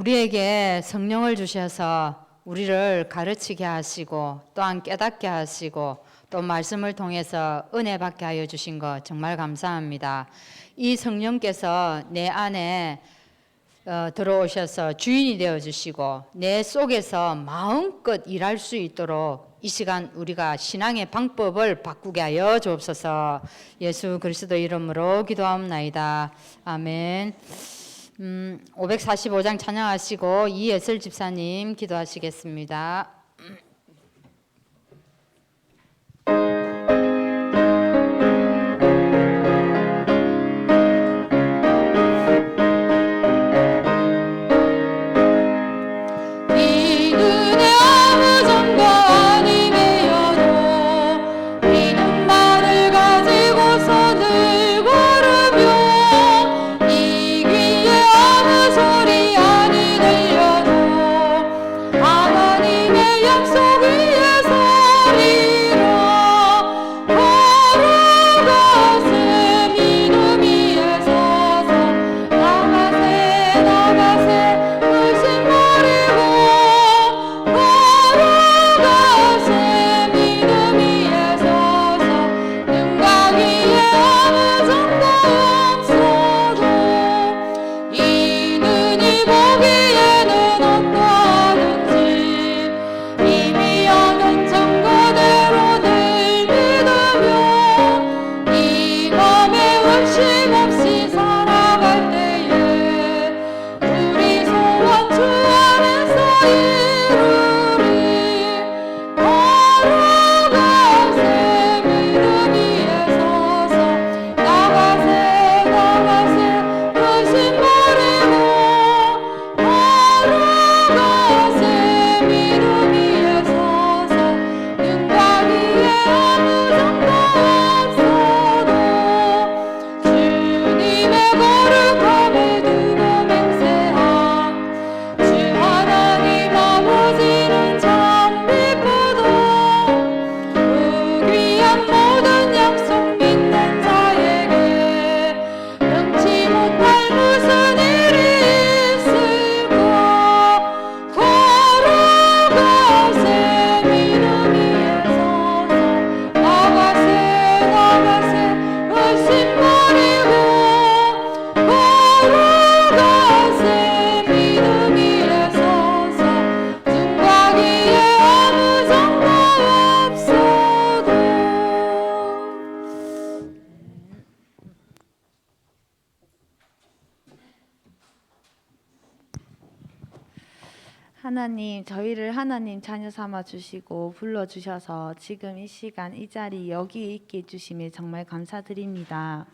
우리에게 성령을 주셔서 우리를 가르치게 하시고 또한 깨닫게 하시고 또 말씀을 통해서 은혜 받게 하여 주신 것 정말 감사합니다. 이 성령께서 내 안에 들어오셔서 주인이 되어 주시고 내 속에서 마음껏 일할 수 있도록 이 시간 우리가 신앙의 방법을 바꾸게 하여 주옵소서. 예수 그리스도 이름으로 기도하옵나이다. 아멘. 545장 찬양하시고 이예슬 집사님 기도하시겠습니다. 하나님, 저희를 하나님 자녀 삼아 주시고 불러 주셔서 지금 이 시간 이 자리 여기에 있게 해주심에 정말 감사드립니다.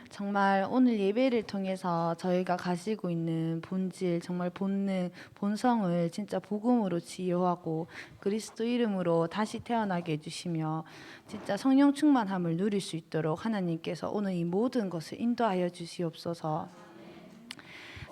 정말 오늘 예배를 통해서 저희가 가지고 있는 본질, 정말 본능, 본성을 진짜 복음으로 치유하고 그리스도 이름으로 다시 태어나게 해주시며 진짜 성령 충만함을 누릴 수 있도록 하나님께서 오늘 이 모든 것을 인도하여 주시옵소서.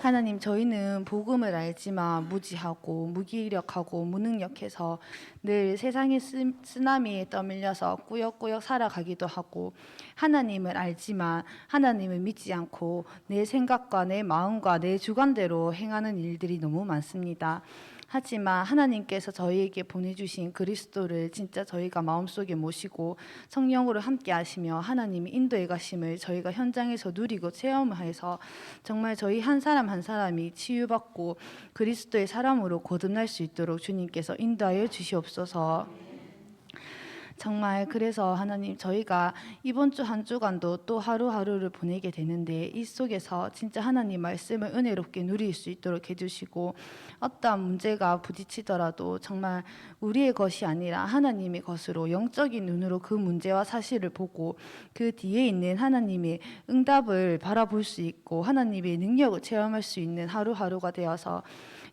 하나님, 저희는 복음을 알지만 무지하고 무기력하고 무능력해서 늘 세상의 쓰나미에 떠밀려서 꾸역꾸역 살아가기도 하고, 하나님을 알지만 하나님을 믿지 않고 내 생각과 내 마음과 내 주관대로 행하는 일들이 너무 많습니다. 하지만 하나님께서 저희에게 보내주신 그리스도를 진짜 저희가 마음속에 모시고 성령으로 함께 하시며 하나님이 인도해 가심을 저희가 현장에서 누리고 체험해서 정말 저희 한 사람 한 사람이 치유받고 그리스도의 사람으로 거듭날 수 있도록 주님께서 인도하여 주시옵소서. 정말 그래서 하나님, 저희가 이번 주 한 주간도 또 하루하루를 보내게 되는데 이 속에서 진짜 하나님 말씀을 은혜롭게 누릴 수 있도록 해주시고, 어떠한 문제가 부딪히더라도 정말 우리의 것이 아니라 하나님의 것으로 영적인 눈으로 그 문제와 사실을 보고 그 뒤에 있는 하나님의 응답을 바라볼 수 있고 하나님의 능력을 체험할 수 있는 하루하루가 되어서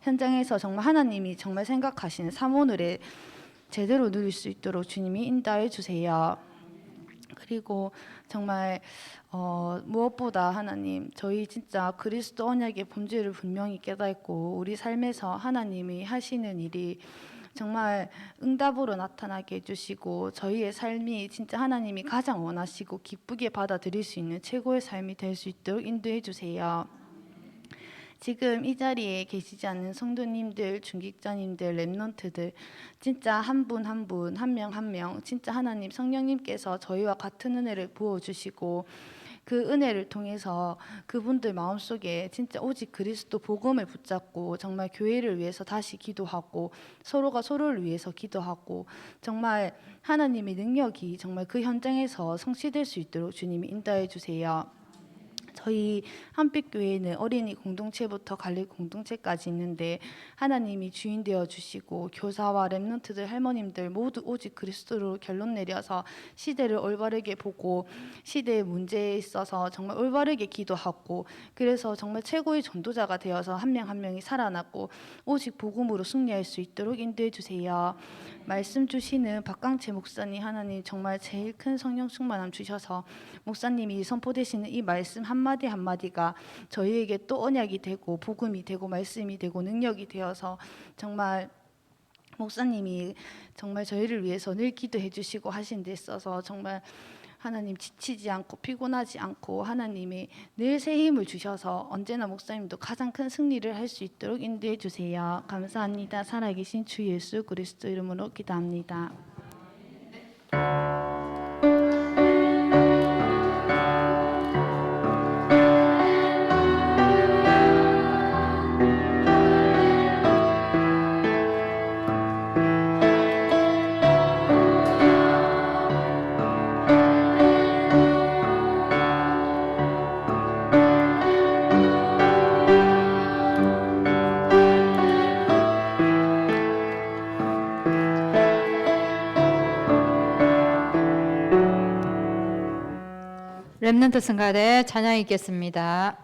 현장에서 정말 하나님이 정말 생각하시는 삼오늘의 제대로 누릴 수 있도록 주님이 인도해 주세요. 그리고 정말 무엇보다 하나님, 저희 진짜 그리스도 언약의 본질을 분명히 깨닫고 우리 삶에서 하나님이 하시는 일이 정말 응답으로 나타나게 해주시고 저희의 삶이 진짜 하나님이 가장 원하시고 기쁘게 받아들일 수 있는 최고의 삶이 될 수 있도록 인도해 주세요. 지금 이 자리에 계시지 않는 성도님들, 중직자님들, 렘넌트들 진짜 한 분 한 분, 한 명 한 명 진짜 하나님 성령님께서 저희와 같은 은혜를 부어주시고 그 은혜를 통해서 그분들 마음속에 진짜 오직 그리스도 복음을 붙잡고 정말 교회를 위해서 다시 기도하고 서로가 서로를 위해서 기도하고 정말 하나님의 능력이 정말 그 현장에서 성취될 수 있도록 주님이 인도해 주세요. 저희 한빛교회는 어린이 공동체부터 관리 공동체까지 있는데 하나님이 주인 되어 주시고 교사와 렘넌트들 할머님들 모두 오직 그리스도로 결론 내려서 시대를 올바르게 보고 시대의 문제에 있어서 정말 올바르게 기도하고 그래서 정말 최고의 전도자가 되어서 한 명 한 명이 살아나고 오직 복음으로 승리할 수 있도록 인도해 주세요. 말씀 주시는 박강채 목사님 하나님 정말 제일 큰 성령 충만함 주셔서 목사님이 선포되시는 이 말씀 한마디 한마디가 저희에게 또 언약이 되고 복음이 되고 말씀이 되고 능력이 되어서 정말 목사님이 정말 저희를 위해서 늘 기도해 주시고 하신 데 있어서 정말 하나님 지치지 않고 피곤하지 않고 하나님이 늘 새 힘을 주셔서 언제나 목사님도 가장 큰 승리를 할 수 있도록 인도해 주세요. 감사합니다. 살아계신 주 예수 그리스도 이름으로 기도합니다. 렘넌트 성가대 찬양 있겠습니다.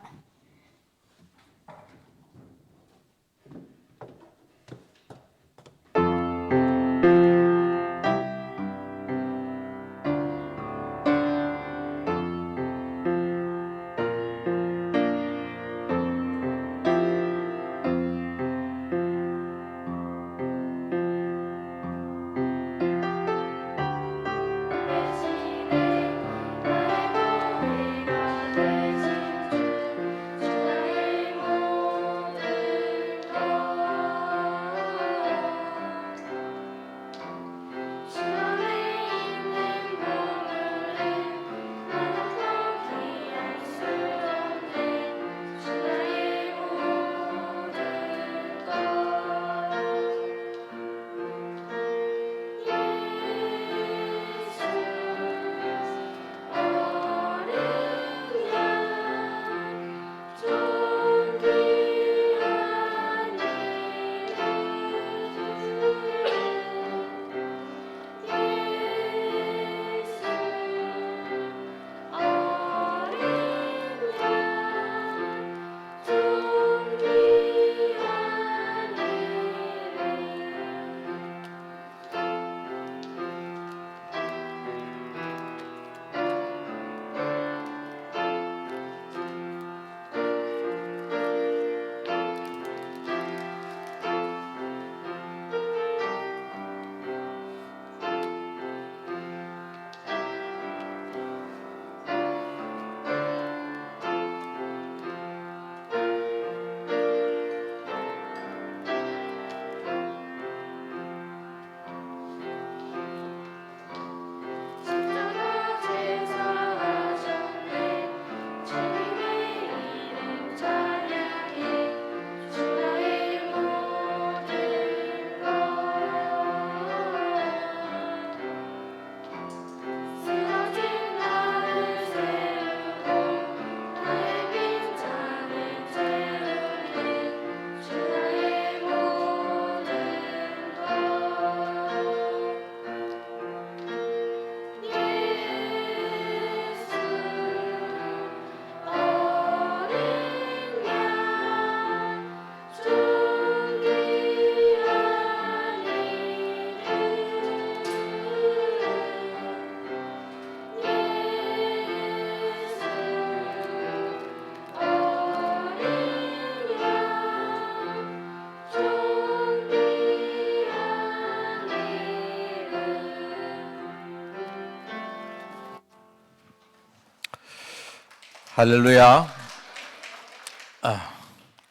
할렐루야.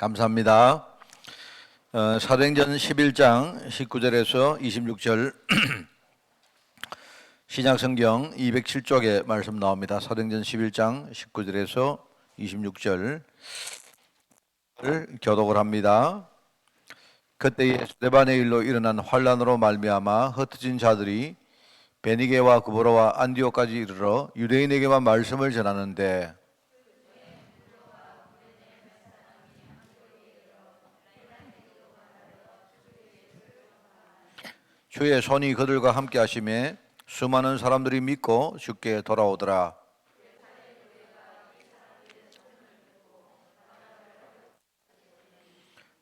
감사합니다. 사도행전 11장 19절에서 26절 신약성경 207쪽에 말씀 나옵니다. 사도행전 11장 19절에서 26절을 교독을 합니다. 그때에 스데반의 일로 일어난 환란으로 말미암아 흩어진 자들이 베니게와 그보로와 안디옥까지 이르러 유대인에게만 말씀을 전하는데 주의 손이 그들과 함께 하심에 수많은 사람들이 믿고 주께 돌아오더라.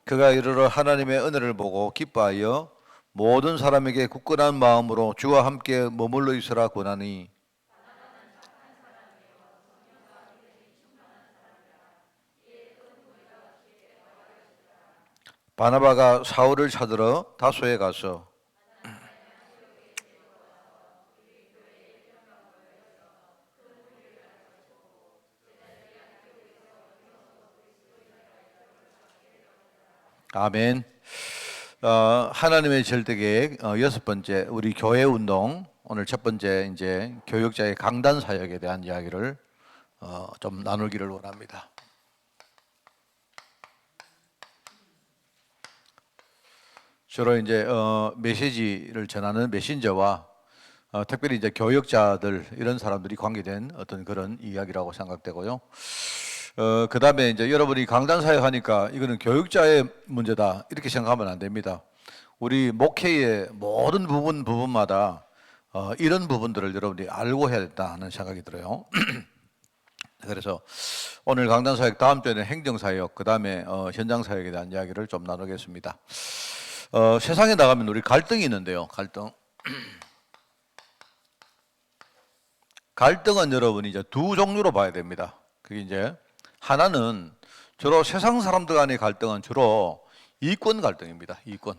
그가 이르러 하나님의 은혜를 보고 기뻐하여 모든 사람에게 굳건한 마음으로 주와 함께 머물러 있으라 권하니 바나바가 사울을 찾으러 다소에 가서 아멘. 하나님의 절대계획 여섯 번째 우리 교회 운동 오늘 첫 번째 이제 교육자의 강단 사역에 대한 이야기를 좀 나누기를 원합니다. 주로 이제 메시지를 전하는 메신저와 특별히 이제 교육자들 이런 사람들이 관계된 어떤 그런 이야기라고 생각되고요. 그 다음에 이제 여러분이 강단 사역하니까 이거는 교육자의 문제다 이렇게 생각하면 안 됩니다. 우리 목회의 모든 부분마다 이런 부분들을 여러분들이 알고 해야 된다는 생각이 들어요. 그래서 오늘 강단 사역 다음 주에는 행정 사역 그 다음에 현장 사역에 대한 이야기를 좀 나누겠습니다. 세상에 나가면 우리 갈등이 있는데요. 갈등은 여러분이 이제 두 종류로 봐야 됩니다. 그게 이제 하나는 주로 세상 사람들 간의 갈등은 주로 이권 갈등입니다. 이권.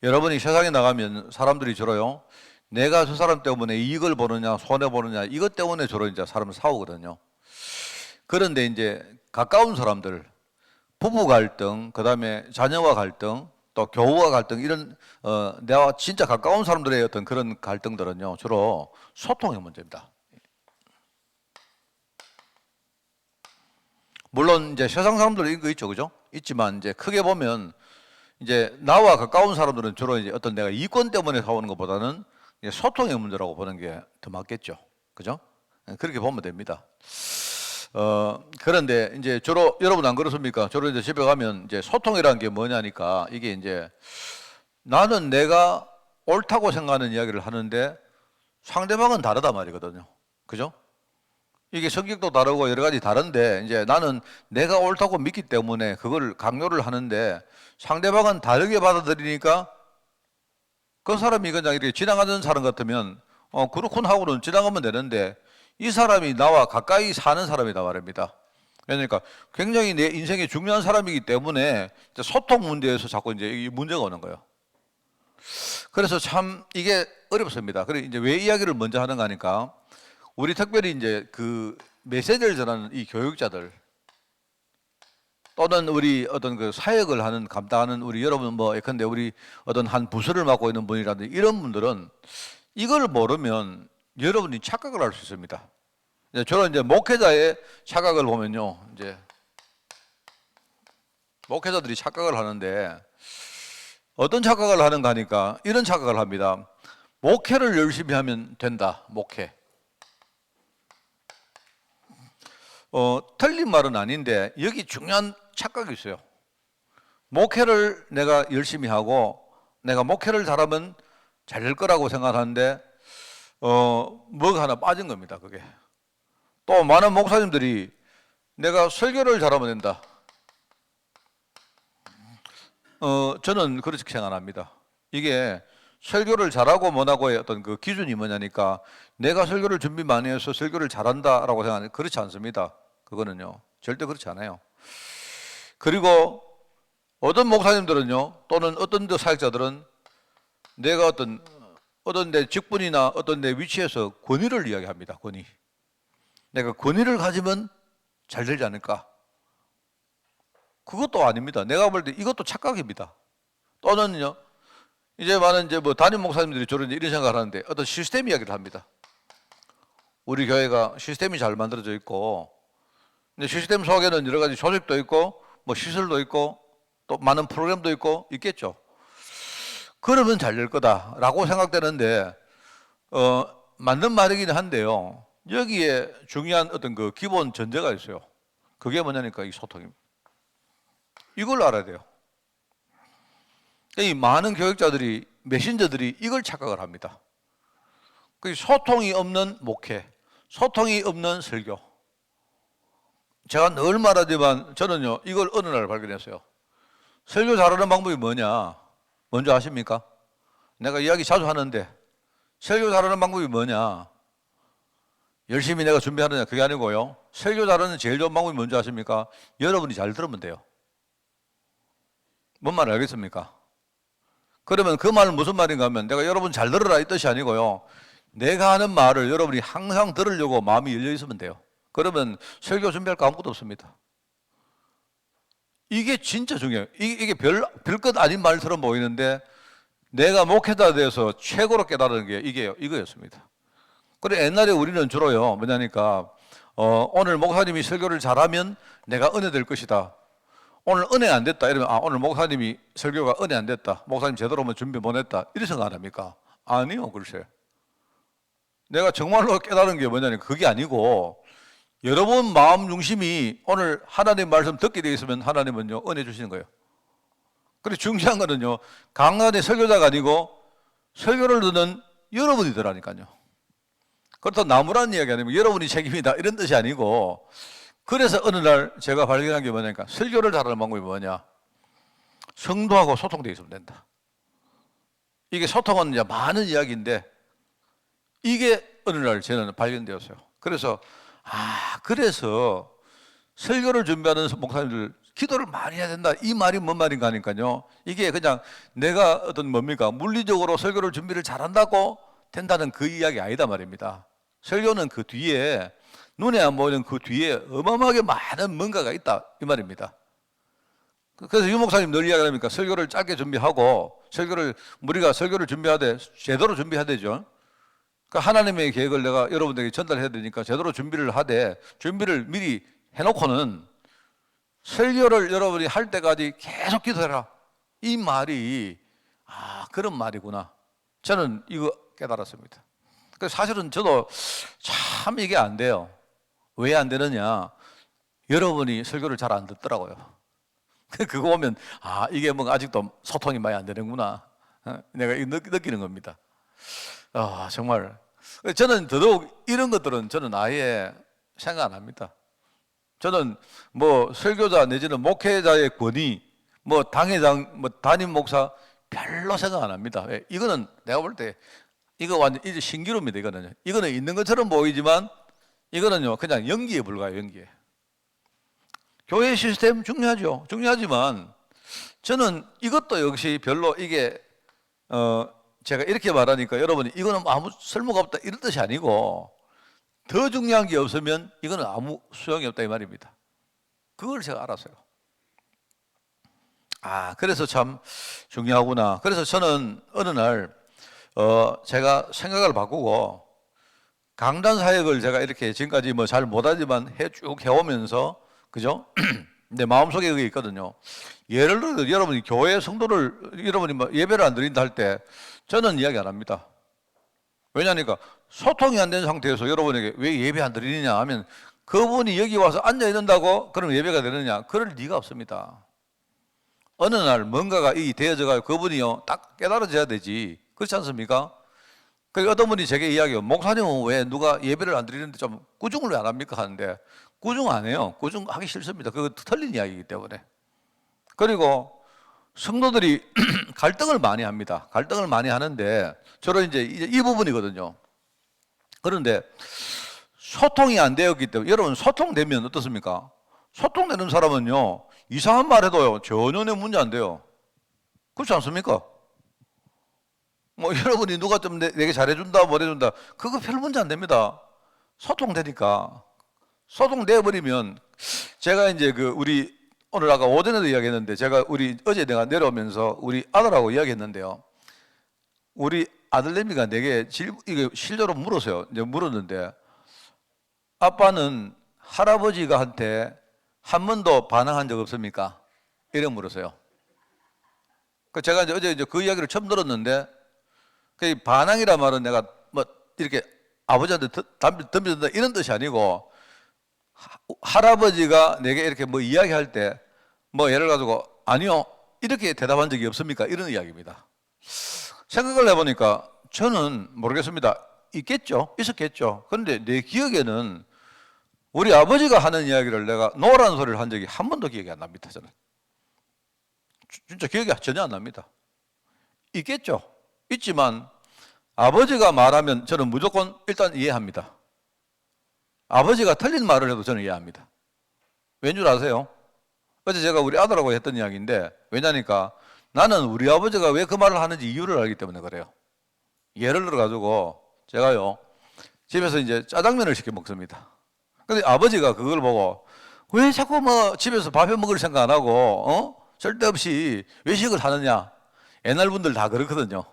여러분이 세상에 나가면 사람들이 주로요. 내가 저 사람 때문에 이익을 보느냐 손해 보느냐 이것 때문에 주로 이제 사람을 싸우거든요. 그런데 이제 가까운 사람들 부부 갈등, 그다음에 자녀와 갈등, 또 교우와 갈등 이런 내가 진짜 가까운 사람들의 어떤 그런 갈등들은요. 주로 소통의 문제입니다. 물론 이제 세상 사람들은 이거 있죠, 그죠? 있지만 이제 크게 보면 이제 나와 가까운 사람들은 주로 이제 어떤 내가 이권 때문에 싸우는 것보다는 소통의 문제라고 보는 게 더 맞겠죠, 그죠? 그렇게 보면 됩니다. 그런데 이제 주로 여러분 안 그렇습니까? 주로 이제 집에 가면 이제 소통이라는 게 뭐냐니까 이게 이제 나는 내가 옳다고 생각하는 이야기를 하는데 상대방은 다르단 말이거든요, 그죠? 이게 성격도 다르고 여러 가지 다른데 이제 나는 내가 옳다고 믿기 때문에 그걸 강요를 하는데 상대방은 다르게 받아들이니까 그 사람이 그냥 이렇게 지나가는 사람 같으면 그렇군 하고는 지나가면 되는데 이 사람이 나와 가까이 사는 사람이다 말입니다. 그러니까 굉장히 내 인생에 중요한 사람이기 때문에 소통 문제에서 자꾸 이제 이 문제가 오는 거예요. 그래서 참 이게 어렵습니다. 그래서 이제 왜 이야기를 먼저 하는가 하니까 우리 특별히 이제 그 메시지를 전하는 이 교육자들 또는 우리 어떤 그 사역을 하는 감당하는 우리 여러분 뭐 예컨대 우리 어떤 한 부서를 맡고 있는 분이라든지 이런 분들은 이걸 모르면 여러분이 착각을 할 수 있습니다. 저는 이제 목회자의 착각을 보면요, 이제 목회자들이 착각을 하는데 어떤 착각을 하는가 하니까 이런 착각을 합니다. 목회를 열심히 하면 된다. 목회. 틀린 말은 아닌데 여기 중요한 착각이 있어요. 목회를 내가 열심히 하고 내가 목회를 잘하면 잘 될 거라고 생각하는데 뭐가 하나 빠진 겁니다. 그게. 또 많은 목사님들이 내가 설교를 잘하면 된다. 저는 그렇게 생각합니다. 이게 설교를 잘하고 못하고의 어떤 그 기준이 뭐냐니까 내가 설교를 준비 많이 해서 설교를 잘한다라고 생각하는 그렇지 않습니다. 그거는요. 절대 그렇지 않아요. 그리고 어떤 목사님들은요, 또는 어떤 사역자들은 내가 어떤 내 직분이나 어떤 내 위치에서 권위를 이야기합니다. 권위. 내가 권위를 가지면 잘 되지 않을까? 그것도 아닙니다. 내가 볼 때 이것도 착각입니다. 또는요, 이제 많은 이제 뭐 담임 목사님들이 저런 이런 생각을 하는데 어떤 시스템 이야기를 합니다. 우리 교회가 시스템이 잘 만들어져 있고, 근데 시스템 속에는 여러 가지 조직도 있고, 뭐 시설도 있고, 또 많은 프로그램도 있고 있겠죠. 그러면 잘 될 거다라고 생각되는데, 맞는 말이긴 한데요. 여기에 중요한 어떤 그 기본 전제가 있어요. 그게 뭐냐니까 이 소통입니다. 이걸 알아야 돼요. 이 많은 교육자들이, 메신저들이 이걸 착각을 합니다. 그 소통이 없는 목회, 소통이 없는 설교. 제가 늘 말하지만 저는요, 이걸 어느 날 발견했어요. 설교 잘하는 방법이 뭐냐? 뭔지 아십니까? 내가 이야기 자주 하는데, 설교 잘하는 방법이 뭐냐? 열심히 내가 준비하느냐? 그게 아니고요. 설교 잘하는 제일 좋은 방법이 뭔지 아십니까? 여러분이 잘 들으면 돼요. 뭔 말 알겠습니까? 그러면 그 말은 무슨 말인가 하면 내가 여러분 잘 들으라 이 뜻이 아니고요. 내가 하는 말을 여러분이 항상 들으려고 마음이 열려 있으면 돼요. 그러면 설교 준비할 거 아무것도 없습니다. 이게 진짜 중요해요. 이게 별것 아닌 말처럼 보이는데 내가 목회자에 대해서 최고로 깨달은 게 이거였습니다. 그래 옛날에 우리는 주로요 뭐냐니까 오늘 목사님이 설교를 잘하면 내가 은혜 될 것이다. 오늘 은혜 안 됐다 이러면 오늘 목사님이 설교가 은혜 안 됐다. 목사님 제대로 준비 못 했다. 이런 생각 안 합니까? 아니요, 글쎄. 내가 정말로 깨달은 게 뭐냐니까 그게 아니고 여러분 마음 중심이 오늘 하나님 말씀 듣게 되어 있으면 하나님은요 은혜 주시는 거예요. 그리고 중요한 거는요 강단의 설교자가 아니고 설교를 듣는 여러분이더라니까요. 그렇다고 나무라는 이야기 아니면 여러분이 책임이다 이런 뜻이 아니고 그래서 어느 날 제가 발견한 게 뭐냐니까 설교를 잘하는 방법이 뭐냐 성도하고 소통되어 있으면 된다. 이게 소통은 이제 많은 이야기인데 이게 어느 날 저는 발견되었어요. 그래서 그래서 설교를 준비하는 목사님들 기도를 많이 해야 된다. 이 말이 뭔 말인가 하니까요. 이게 그냥 내가 어떤 뭡니까? 물리적으로 설교를 준비를 잘한다고 된다는 그 이야기 아니다 말입니다. 설교는 그 뒤에 눈에 안 보이는 그 뒤에 어마어마하게 많은 뭔가가 있다 이 말입니다. 그래서 유 목사님 늘 이야기하니까 설교를 짧게 준비하고 우리가 설교를 준비하되 제대로 준비해야 되죠. 그러니까 하나님의 계획을 내가 여러분들에게 전달해야 되니까 제대로 준비를 하되 준비를 미리 해놓고는 설교를 여러분이 할 때까지 계속 기도해라. 이 말이 그런 말이구나. 저는 이거 깨달았습니다. 그래서 사실은 저도 참 이게 안 돼요. 왜 안 되느냐? 여러분이 설교를 잘 안 듣더라고요. 그거 보면 이게 뭐 아직도 소통이 많이 안 되는구나. 내가 느끼는 겁니다. 정말 저는 더더욱 이런 것들은 저는 아예 생각 안 합니다. 저는 뭐 설교자 내지는 목회자의 권위, 뭐 당회장, 뭐 담임 목사 별로 생각 안 합니다. 이거는 내가 볼 때 이거 완전 이제 신기루입니다. 이거는 있는 것처럼 보이지만 이거는요 그냥 연기에 불과해요. 연기에. 교회 시스템 중요하죠. 중요하지만 저는 이것도 역시 별로 이게 제가 이렇게 말하니까 여러분이 이거는 아무 쓸모가 없다 이런 뜻이 아니고 더 중요한 게 없으면 이거는 아무 소용이 없다 이 말입니다. 그걸 제가 알았어요. 그래서 참 중요하구나. 그래서 저는 어느 날 제가 생각을 바꾸고 강단 사역을 제가 이렇게 지금까지 뭐 잘 못하지만 쭉 해오면서 그죠? 내 마음속에 그게 있거든요. 예를 들어 여러분이 교회 성도를 여러분이 뭐 예배를 안 드린다 할 때 저는 이야기 안 합니다. 왜냐니까 소통이 안 된 상태에서 여러분에게 왜 예배 안 드리느냐 하면 그분이 여기 와서 앉아 있는다고 그럼 예배가 되느냐? 그럴 리가 없습니다. 어느 날 뭔가가 되어져가지고 그분이요 딱 깨달아져야 되지. 그렇지 않습니까? 그리고 어떤 분이 제게 이야기해요. 목사님은 왜 누가 예배를 안 드리는데 좀 꾸중을 왜 안 합니까? 하는데 꾸중 안 해요. 꾸중하기 싫습니다. 그거 틀린 이야기이기 때문에. 그리고 성도들이 갈등을 많이 합니다. 갈등을 많이 하는데 저는 이제 이 부분이거든요. 그런데 소통이 안 되었기 때문에 여러분 소통되면 어떻습니까? 소통되는 사람은요 이상한 말 해도요 전혀 내 문제 안 돼요. 그렇지 않습니까? 뭐 여러분이 누가 좀 내게 잘해준다 뭐 해준다 그거 별 문제 안 됩니다. 소통되니까. 소통돼 버리면 제가 이제 그 우리 오늘 아까 오전에도 이야기했는데 제가 어제 내가 내려오면서 우리 아들하고 이야기했는데요. 우리 아들내미가 내게 이게 실제로 물었어요. 이제 물었는데 아빠는 할아버지가 한테 한 번도 반항한 적 없습니까? 이래 물었어요. 그 제가 이제 어제 그 이야기를 처음 들었는데 그 반항이란 말은 내가 뭐 이렇게 아버지한테 덤벼든다 이런 뜻이 아니고 할아버지가 내게 이렇게 뭐 이야기할 때 뭐 예를 가지고 아니요 이렇게 대답한 적이 없습니까? 이런 이야기입니다. 생각을 해보니까 저는 모르겠습니다. 있었겠죠. 그런데 내 기억에는 우리 아버지가 하는 이야기를 내가 노라는 소리를 한 적이 한 번도 기억이 안 납니다. 저는 진짜 기억이 전혀 안 납니다. 있겠죠. 있지만 아버지가 말하면 저는 무조건 일단 이해합니다. 아버지가 틀린 말을 해도 저는 이해합니다. 왠 줄 아세요? 어제 제가 우리 아들하고 했던 이야기인데 왜냐니까 나는 우리 아버지가 왜 그 말을 하는지 이유를 알기 때문에 그래요. 예를 들어 가지고 제가요 집에서 이제 짜장면을 시켜 먹습니다. 근데 아버지가 그걸 보고 왜 자꾸 뭐 집에서 밥해 먹을 생각 안 하고 쓸데없이 외식을 하느냐. 옛날 분들 다 그렇거든요.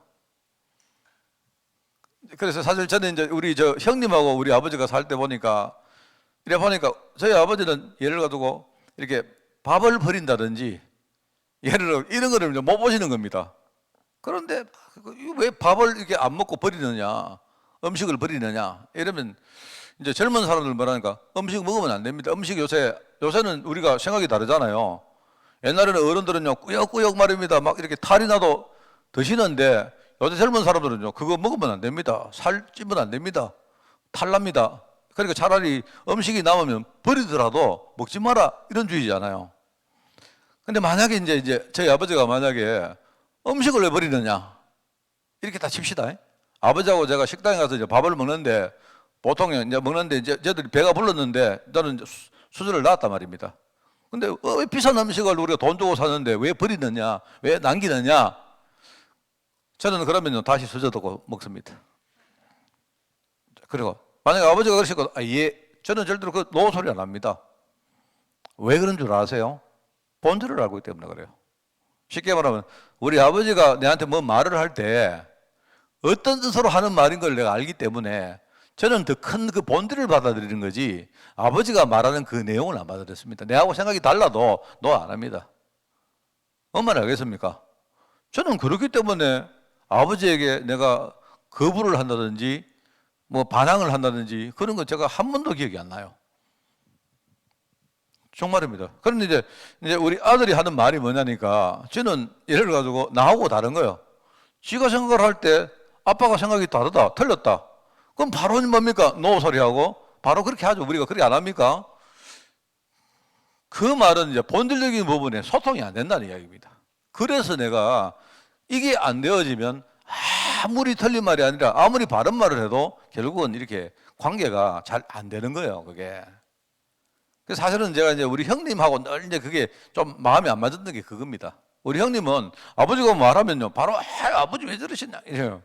그래서 사실 저는 이제 우리 형님하고 우리 아버지가 살 때 보니까 이래 보니까 저희 아버지는 예를 가지고 이렇게 밥을 버린다든지 예를 들어 이런 거를 못 보시는 겁니다. 그런데 왜 밥을 이렇게 안 먹고 버리느냐, 음식을 버리느냐 이러면 이제 젊은 사람들 뭐라니까 음식 먹으면 안 됩니다. 음식 요새는 우리가 생각이 다르잖아요. 옛날에는 어른들은요 꾸역꾸역 말입니다. 막 이렇게 탈이 나도 드시는데 요새 젊은 사람들은요 그거 먹으면 안 됩니다. 살 찌면 안 됩니다. 탈납니다. 그러니까 차라리 음식이 남으면 버리더라도 먹지 마라 이런 주의잖아요. 근데 만약에 이제 저희 아버지가 만약에 음식을 왜 버리느냐 이렇게 다 칩시다. 아버지하고 제가 식당에 가서 이제 밥을 먹는데 보통 이제 먹는데 이제 저들이 배가 불렀는데 저는 이제 수저를 놨단 말입니다. 근데 왜 비싼 음식을 우리가 돈 주고 사는데 왜 버리느냐, 왜 남기느냐? 저는 그러면요 다시 수저 두고 먹습니다. 그리고 만약에 아버지가 그러시고 예, 저는 절대로 그 노 소리 안 합니다. 왜 그런 줄 아세요? 본질을 알고 있기 때문에 그래요. 쉽게 말하면 우리 아버지가 내한테 뭐 말을 할 때 어떤 뜻으로 하는 말인 걸 내가 알기 때문에 저는 더 큰 그 본질을 받아들이는 거지 아버지가 말하는 그 내용을 안 받아들였습니다. 내하고 생각이 달라도 노 안 합니다. 얼마나 알겠습니까? 저는 그렇기 때문에 아버지에게 내가 거부를 한다든지 뭐 반항을 한다든지 그런 건 제가 한 번도 기억이 안 나요. 정말입니다. 그런데 이제 우리 아들이 하는 말이 뭐냐니까 저는 예를 가지고 나하고 다른 거예요. 지가 생각을 할 때 아빠가 생각이 다르다, 틀렸다. 그럼 바로 뭡니까? 노 소리하고 바로 그렇게 하죠. 우리가 그렇게 안 합니까? 그 말은 이제 본질적인 부분에 소통이 안 된다는 이야기입니다. 그래서 내가 이게 안 되어지면 아무리 틀린 말이 아니라 아무리 바른 말을 해도 결국은 이렇게 관계가 잘 안 되는 거예요. 그게. 그래서 사실은 제가 이제 우리 형님하고 늘 이제 그게 좀 마음이 안 맞았던 게 그겁니다. 우리 형님은 아버지가 말하면요 바로 아버지 왜 저러시냐 이래요.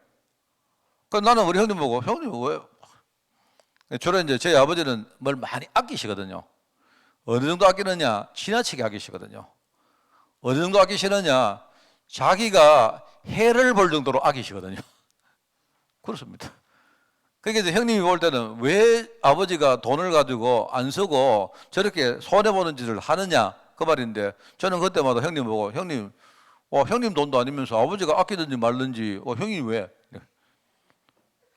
그 나는 우리 형님 보고 형님 왜? 주로 이제 저희 아버지는 뭘 많이 아끼시거든요. 어느 정도 아끼느냐 지나치게 아끼시거든요. 어느 정도 아끼시느냐 자기가 해를 볼 정도로 아끼시거든요. 그렇습니다. 그러니까 이제 형님이 볼 때는 왜 아버지가 돈을 가지고 안 쓰고 저렇게 손해보는 짓을 하느냐 그 말인데 저는 그때마다 형님 보고 형님 돈도 아니면서 아버지가 아끼든지 말든지 형님 왜?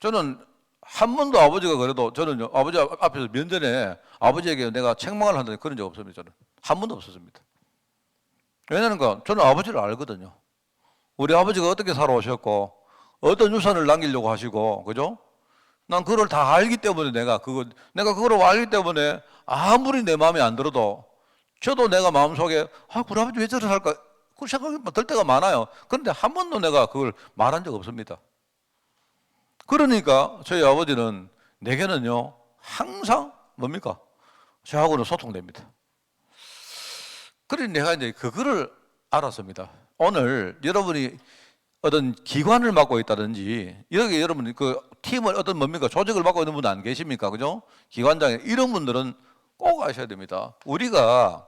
저는 한 번도 아버지가 그래도 저는 아버지 앞에서 면전에 아버지에게 내가 책망을 한다는 그런 적 없습니다. 저는 한 번도 없었습니다. 왜냐하면 저는 아버지를 알거든요. 우리 아버지가 어떻게 살아오셨고 어떤 유산을 남기려고 하시고 그죠? 난 그걸 다 알기 때문에 내가 그걸 알기 때문에 아무리 내 마음에 안 들어도 저도 내가 마음속에 우리 아버지 왜 저렇게 살까 그 생각이 들 때가 많아요. 그런데 한 번도 내가 그걸 말한 적 없습니다. 그러니까 저희 아버지는 내게는요 항상 뭡니까? 저하고는 소통됩니다. 그러니 내가 이제 그거를 알았습니다. 오늘 여러분이 어떤 기관을 맡고 있다든지 여기 여러분 그 팀을 어떤 뭡니까 조직을 맡고 있는 분 안 계십니까? 그죠? 기관장에 이런 분들은 꼭 아셔야 됩니다. 우리가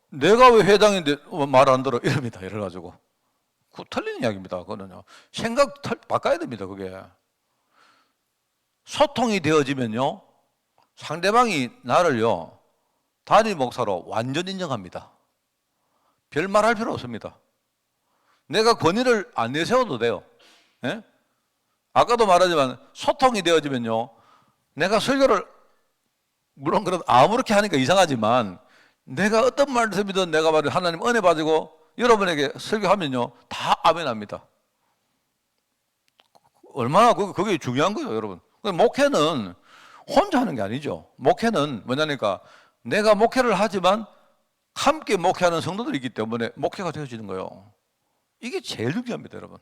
내가 왜 회장인데 말 안 들어 이럽니다. 이래가지고 그 틀린 이야기입니다. 그거는요. 생각 바꿔야 됩니다. 그게 소통이 되어지면요, 상대방이 나를요 단임 목사로 완전 인정합니다. 별 말할 필요 없습니다. 내가 권위를 안 내세워도 돼요. 예? 아까도 말하지만 소통이 되어지면요, 내가 설교를 물론 그런 아무렇게 하니까 이상하지만 내가 어떤 말씀이든 내가 말을 하나님 은혜 받고 여러분에게 설교하면요 다 아멘합니다. 얼마나 그게 중요한 거예요, 여러분. 목회는 혼자 하는 게 아니죠. 목회는 뭐냐니까 내가 목회를 하지만 함께 목회하는 성도들이 있기 때문에 목회가 되어지는 거예요. 이게 제일 중요합니다, 여러분.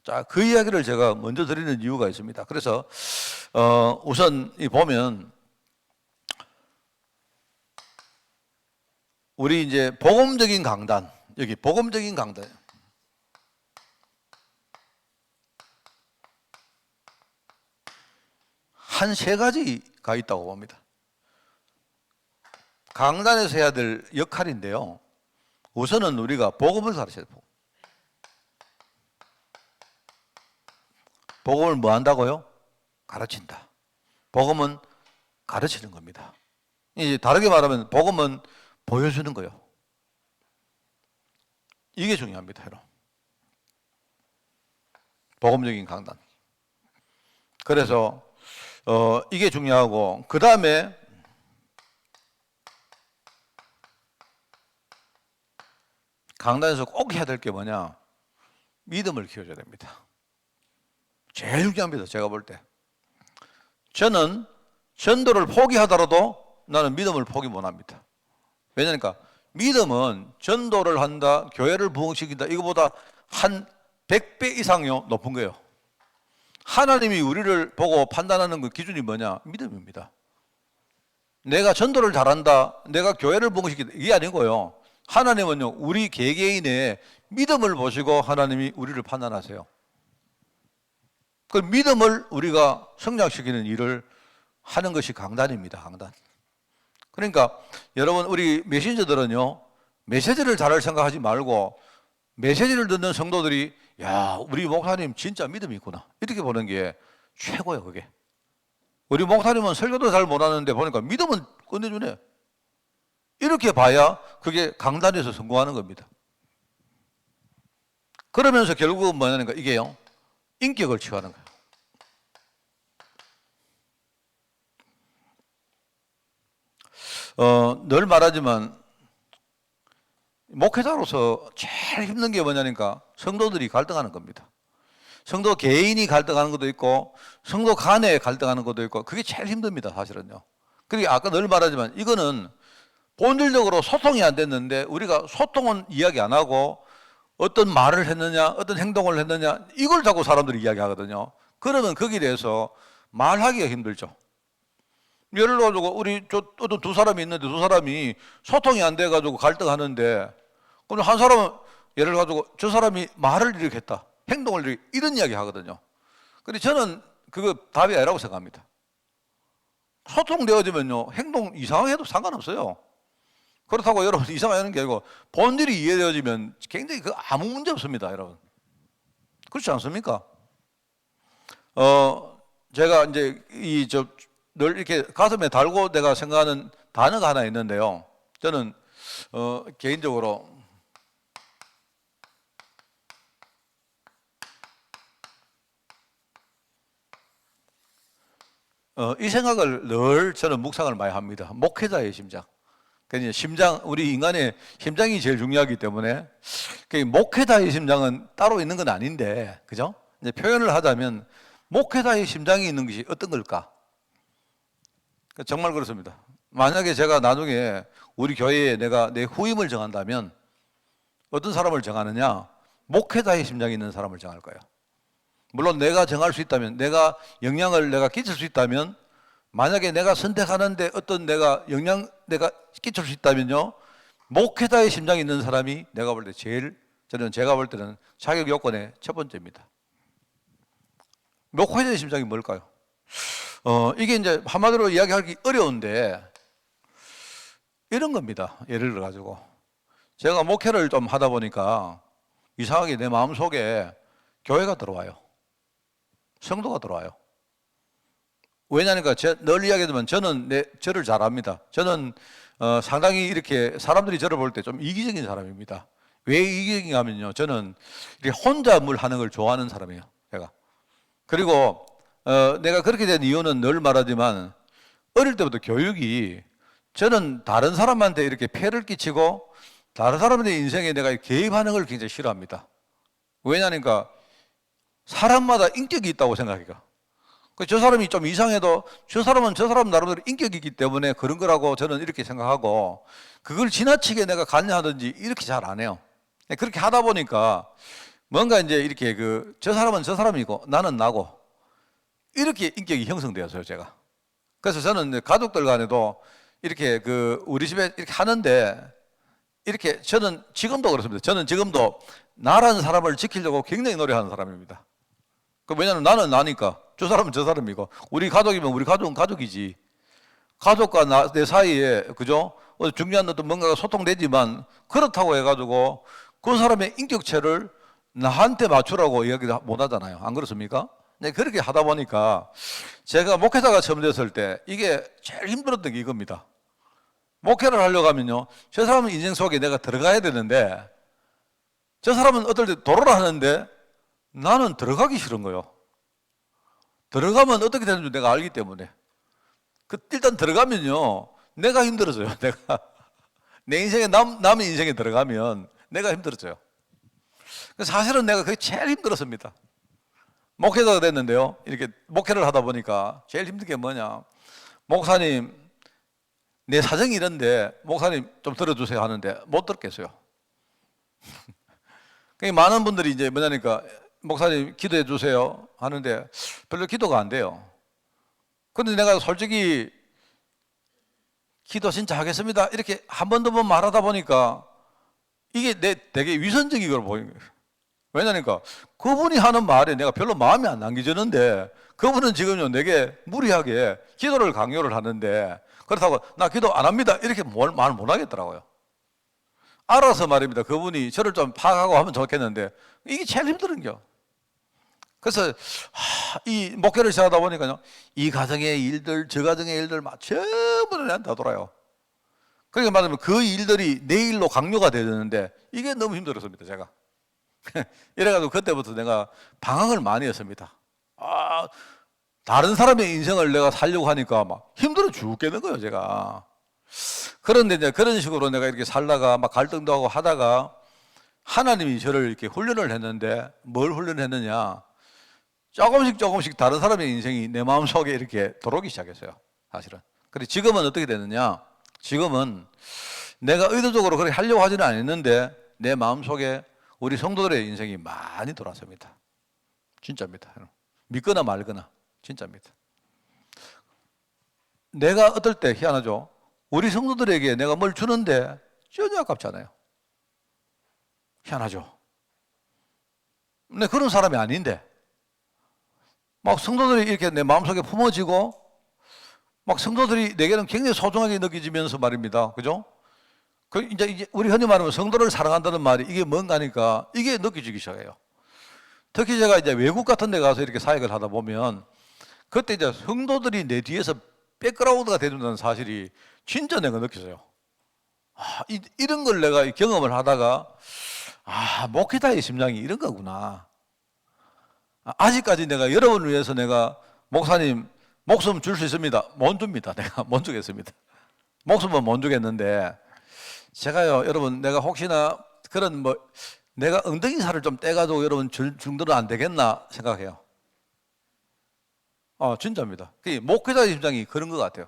자, 그 이야기를 제가 먼저 드리는 이유가 있습니다. 그래서 우선 보면 우리 이제 복음적인 강단, 여기 복음적인 강단. 한 세 가지가 있다고 봅니다. 강단에서 해야 될 역할인데요. 우선은 우리가 복음을 가르쳐야 돼요. 복음을 뭐 한다고요? 가르친다. 복음은 가르치는 겁니다. 이제 다르게 말하면 복음은 보여주는 거예요. 이게 중요합니다, 여러분. 복음적인 강단. 그래서 이게 중요하고, 그 다음에 강단에서 꼭 해야 될 게 뭐냐? 믿음을 키워줘야 됩니다. 제일 중요합니다, 제가 볼 때. 저는 전도를 포기하더라도 나는 믿음을 포기 못 합니다. 왜냐니까 믿음은 전도를 한다, 교회를 부흥시킨다, 이거보다 한 100배 이상요 높은 거예요. 하나님이 우리를 보고 판단하는 그 기준이 뭐냐? 믿음입니다. 내가 전도를 잘한다, 내가 교회를 부흥시킨다, 이게 아니고요. 하나님은요, 우리 개개인의 믿음을 보시고 하나님이 우리를 판단하세요. 그 믿음을 우리가 성장시키는 일을 하는 것이 강단입니다, 강단. 그러니까 여러분, 우리 메신저들은요, 메시지를 잘할 생각하지 말고 메시지를 듣는 성도들이 야, 우리 목사님 진짜 믿음이 있구나, 이렇게 보는 게 최고예요. 그게 우리 목사님은 설교도 잘 못하는데 보니까 믿음은 끝내주네, 이렇게 봐야 그게 강단에서 성공하는 겁니다. 그러면서 결국은 뭐냐니까 이게요, 인격을 취하는 거예요. 늘 말하지만 목회자로서 제일 힘든 게 뭐냐니까 성도들이 갈등하는 겁니다. 성도 개인이 갈등하는 것도 있고 성도 간에 갈등하는 것도 있고, 그게 제일 힘듭니다, 사실은요. 그리고 아까 늘 말하지만 이거는 본질적으로 소통이 안 됐는데 우리가 소통은 이야기 안 하고 어떤 말을 했느냐, 어떤 행동을 했느냐, 이걸 자꾸 사람들이 이야기하거든요. 그러면 거기에 대해서 말하기가 힘들죠. 예를 들어가지고 우리 어떤 두 사람이 있는데 두 사람이 소통이 안 돼가지고 갈등하는데, 그럼 한 사람은 예를 들어가지고 저 사람이 말을 이렇게 했다, 행동을 이렇게, 이런 이야기 하거든요. 근데 저는 그거 답이 아니라고 생각합니다. 소통되어지면요, 행동 이상하게 해도 상관없어요. 그렇다고 여러분 이상하게 하는 게 아니고 본질이 이해되어지면 굉장히 아무 문제 없습니다, 여러분. 그렇지 않습니까? 제가 이제 늘 이렇게 가슴에 달고 내가 생각하는 단어가 하나 있는데요. 저는 개인적으로 이 생각을 늘 저는 묵상을 많이 합니다. 목회자의 심장. 그러니까 심장, 우리 인간의 심장이 제일 중요하기 때문에 목회자의 심장은 따로 있는 건 아닌데, 그죠? 이제 표현을 하자면 목회자의 심장이 있는 것이 어떤 걸까? 정말 그렇습니다. 만약에 제가 나중에 우리 교회에 내가 내 후임을 정한다면 어떤 사람을 정하느냐? 목회자의 심장이 있는 사람을 정할 거예요. 물론 내가 정할 수 있다면, 내가 영향을 내가 끼칠 수 있다면, 만약에 내가 선택하는데 어떤 내가 끼칠 수 있다면요, 목회자의 심장이 있는 사람이 내가 볼 때 제가 볼 때는 자격 요건의 첫 번째입니다. 목회자의 심장이 뭘까요? 이게 이제 한마디로 이야기하기 어려운데 이런 겁니다. 예를 들어 가지고 제가 목회를 좀 하다 보니까 이상하게 내 마음속에 교회가 들어와요. 성도가 들어와요. 왜냐니까 늘 이야기하지만 저는 저를 잘 압니다. 저는 상당히 이렇게 사람들이 저를 볼 때 좀 이기적인 사람입니다. 왜 이기적인가 하면요, 저는 이렇게 혼자 뭘 하는 걸 좋아하는 사람이에요, 제가. 그리고 내가 그렇게 된 이유는 늘 말하지만 어릴 때부터 교육이 저는 다른 사람한테 이렇게 폐를 끼치고 다른 사람의 인생에 내가 개입하는 걸 굉장히 싫어합니다. 왜냐니까 사람마다 인격이 있다고 생각해요. 저 사람이 좀 이상해도 저 사람은 저 사람 나름대로 인격이 있기 때문에 그런 거라고 저는 이렇게 생각하고 그걸 지나치게 내가 관여하든지 이렇게 잘 안 해요. 그렇게 하다 보니까 뭔가 이제 이렇게 저 사람은 저 사람이고 나는 나고 이렇게 인격이 형성되었어요, 제가. 그래서 저는 이제 가족들 간에도 이렇게 우리 집에 이렇게 하는데 이렇게 저는 지금도 그렇습니다. 저는 지금도 나라는 사람을 지키려고 굉장히 노력하는 사람입니다. 왜냐하면 나는 나니까 저 사람은 저 사람이고 우리 가족이면 우리 가족은 가족이지. 가족과 내 사이에 그죠? 중요한 어떤 뭔가가 소통되지만 그렇다고 해가지고 그 사람의 인격체를 나한테 맞추라고 이야기 못 하잖아요. 안 그렇습니까? 네, 그렇게 하다 보니까 제가 목회자가 처음 됐을 때 이게 제일 힘들었던 게 이겁니다. 목회를 하려고 하면요, 저 사람은 인생 속에 내가 들어가야 되는데 저 사람은 어떨 때 도로를 하는데 나는 들어가기 싫은 거예요. 들어가면 어떻게 되는지 내가 알기 때문에. 일단 들어가면요, 내가 힘들어져요. 내가 내 인생에 남의 인생에 들어가면 내가 힘들어져요. 사실은 내가 그게 제일 힘들었습니다. 목회자가 됐는데요, 이렇게 목회를 하다 보니까 제일 힘든 게 뭐냐, 목사님 내 사정이 이런데 목사님 좀 들어주세요 하는데 못 듣겠어요. 많은 분들이 이제 뭐냐니까 목사님 기도해 주세요 하는데 별로 기도가 안 돼요. 그런데 내가 솔직히 기도 진짜 하겠습니다 이렇게 한 번 두 번 말하다 보니까 이게 되게 위선적인 걸 보이는 거예요. 왜냐니까 그분이 하는 말에 내가 별로 마음이 안 남겨지는데 그분은 지금요 내게 무리하게 기도를 강요를 하는데 그렇다고 나 기도 안 합니다 이렇게 말 못 하겠더라고요. 알아서 말입니다. 그분이 저를 좀 파악하고 하면 좋겠는데 이게 제일 힘든 겨. 그래서 이 목회를 시작하다 보니까요, 이 가정의 일들, 저 가정의 일들 막 전부 나한테 다 돌아요. 그러니까 말하면 그 일들이 내 일로 강요가 되는데 이게 너무 힘들었습니다, 제가. 이래가지고 그때부터 내가 방황을 많이 했습니다. 다른 사람의 인생을 내가 살려고 하니까 막 힘들어 죽겠는 거예요, 제가. 그런데 이제 그런 식으로 내가 이렇게 살다가 막 갈등도 하고 하다가 하나님이 저를 이렇게 훈련을 했는데 뭘 훈련했느냐? 조금씩 다른 사람의 인생이 내 마음속에 이렇게 들어오기 시작했어요, 사실은. 그런데 지금은 어떻게 되느냐? 지금은 내가 의도적으로 그렇게 하려고 하지는 않았는데 내 마음속에 우리 성도들의 인생이 많이 돌아섭니다. 진짜입니다. 믿거나 말거나 진짜입니다. 내가 어떨 때 희한하죠? 우리 성도들에게 내가 뭘 주는데 전혀 아깝지 않아요. 희한하죠? 근데 그런 사람이 아닌데 막 성도들이 이렇게 내 마음속에 품어지고 막 성도들이 내게는 굉장히 소중하게 느껴지면서 말입니다. 그죠? 이제 우리 흔히 말하면 성도를 사랑한다는 말이 이게 뭔가 하니까 이게 느껴지기 시작해요. 특히 제가 이제 외국 같은 데 가서 이렇게 사역을 하다 보면 그때 이제 성도들이 내 뒤에서 백그라운드가 되준다는 사실이 진짜 내가 느껴져요. 이런 걸 내가 경험을 하다가 목회자의 심장이 이런 거구나. 아직까지 내가 여러분을 위해서 내가 목사님 목숨 줄 수 있습니다. 못 줍니다. 내가 못 주겠습니다. 목숨은 못 주겠는데 제가요, 여러분, 내가 혹시나 그런 내가 엉덩이 살을 좀 떼가지고 여러분 중도는 안 되겠나 생각해요. 진짜입니다. 목회자의 심장이 그런 것 같아요.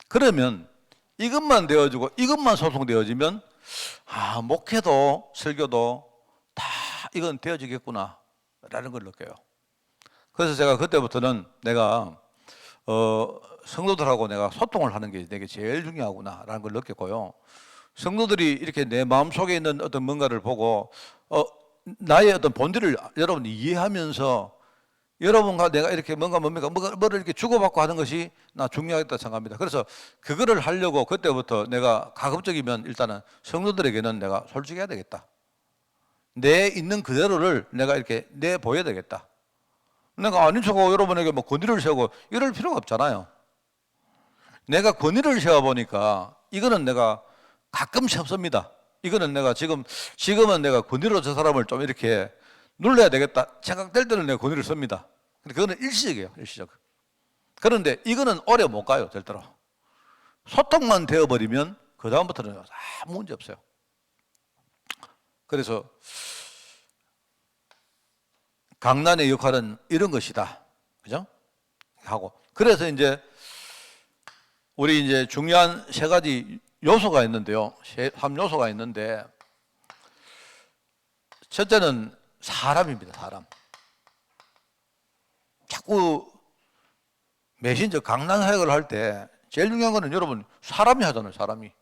그러면 이것만 되어지고 이것만 소통되어지면 목회도 설교도 다 이건 되어지겠구나 라는 걸 느껴요. 그래서 제가 그때부터는 내가 성도들하고 내가 소통을 하는 게 내게 제일 중요하구나 라는 걸 느꼈고요. 성도들이 이렇게 내 마음속에 있는 어떤 뭔가를 보고 나의 어떤 본질을 여러분이 이해하면서 여러분과 내가 이렇게 뭐를 이렇게 주고받고 하는 것이 나 중요하겠다 생각합니다. 그래서 그거를 하려고 그때부터 내가 가급적이면 일단은 성도들에게는 내가 솔직해야 되겠다. 내 있는 그대로를 내가 이렇게 내보여야 되겠다. 내가 아닌 척하고 여러분에게 뭐 권위를 세우고 이럴 필요가 없잖아요. 내가 권위를 세워보니까 이거는 내가 가끔씩 없습니다. 이거는 내가 지금은 내가 권위로 저 사람을 좀 이렇게 눌러야 되겠다 생각될 때는 내가 권위를 씁니다. 근데 그거는 일시적이에요, 일시적. 그런데 이거는 오래 못 가요, 절대로. 소통만 되어버리면 그다음부터는 아무 문제 없어요. 그래서 강단의 역할은 이런 것이다. 그죠? 하고. 그래서 이제 우리 이제 중요한 세 가지 요소가 있는데요. 3요소가 있는데, 첫째는 사람입니다, 사람. 자꾸 메신저 강단 사역을 할 때 제일 중요한 거는 여러분, 사람이 하잖아요, 사람이.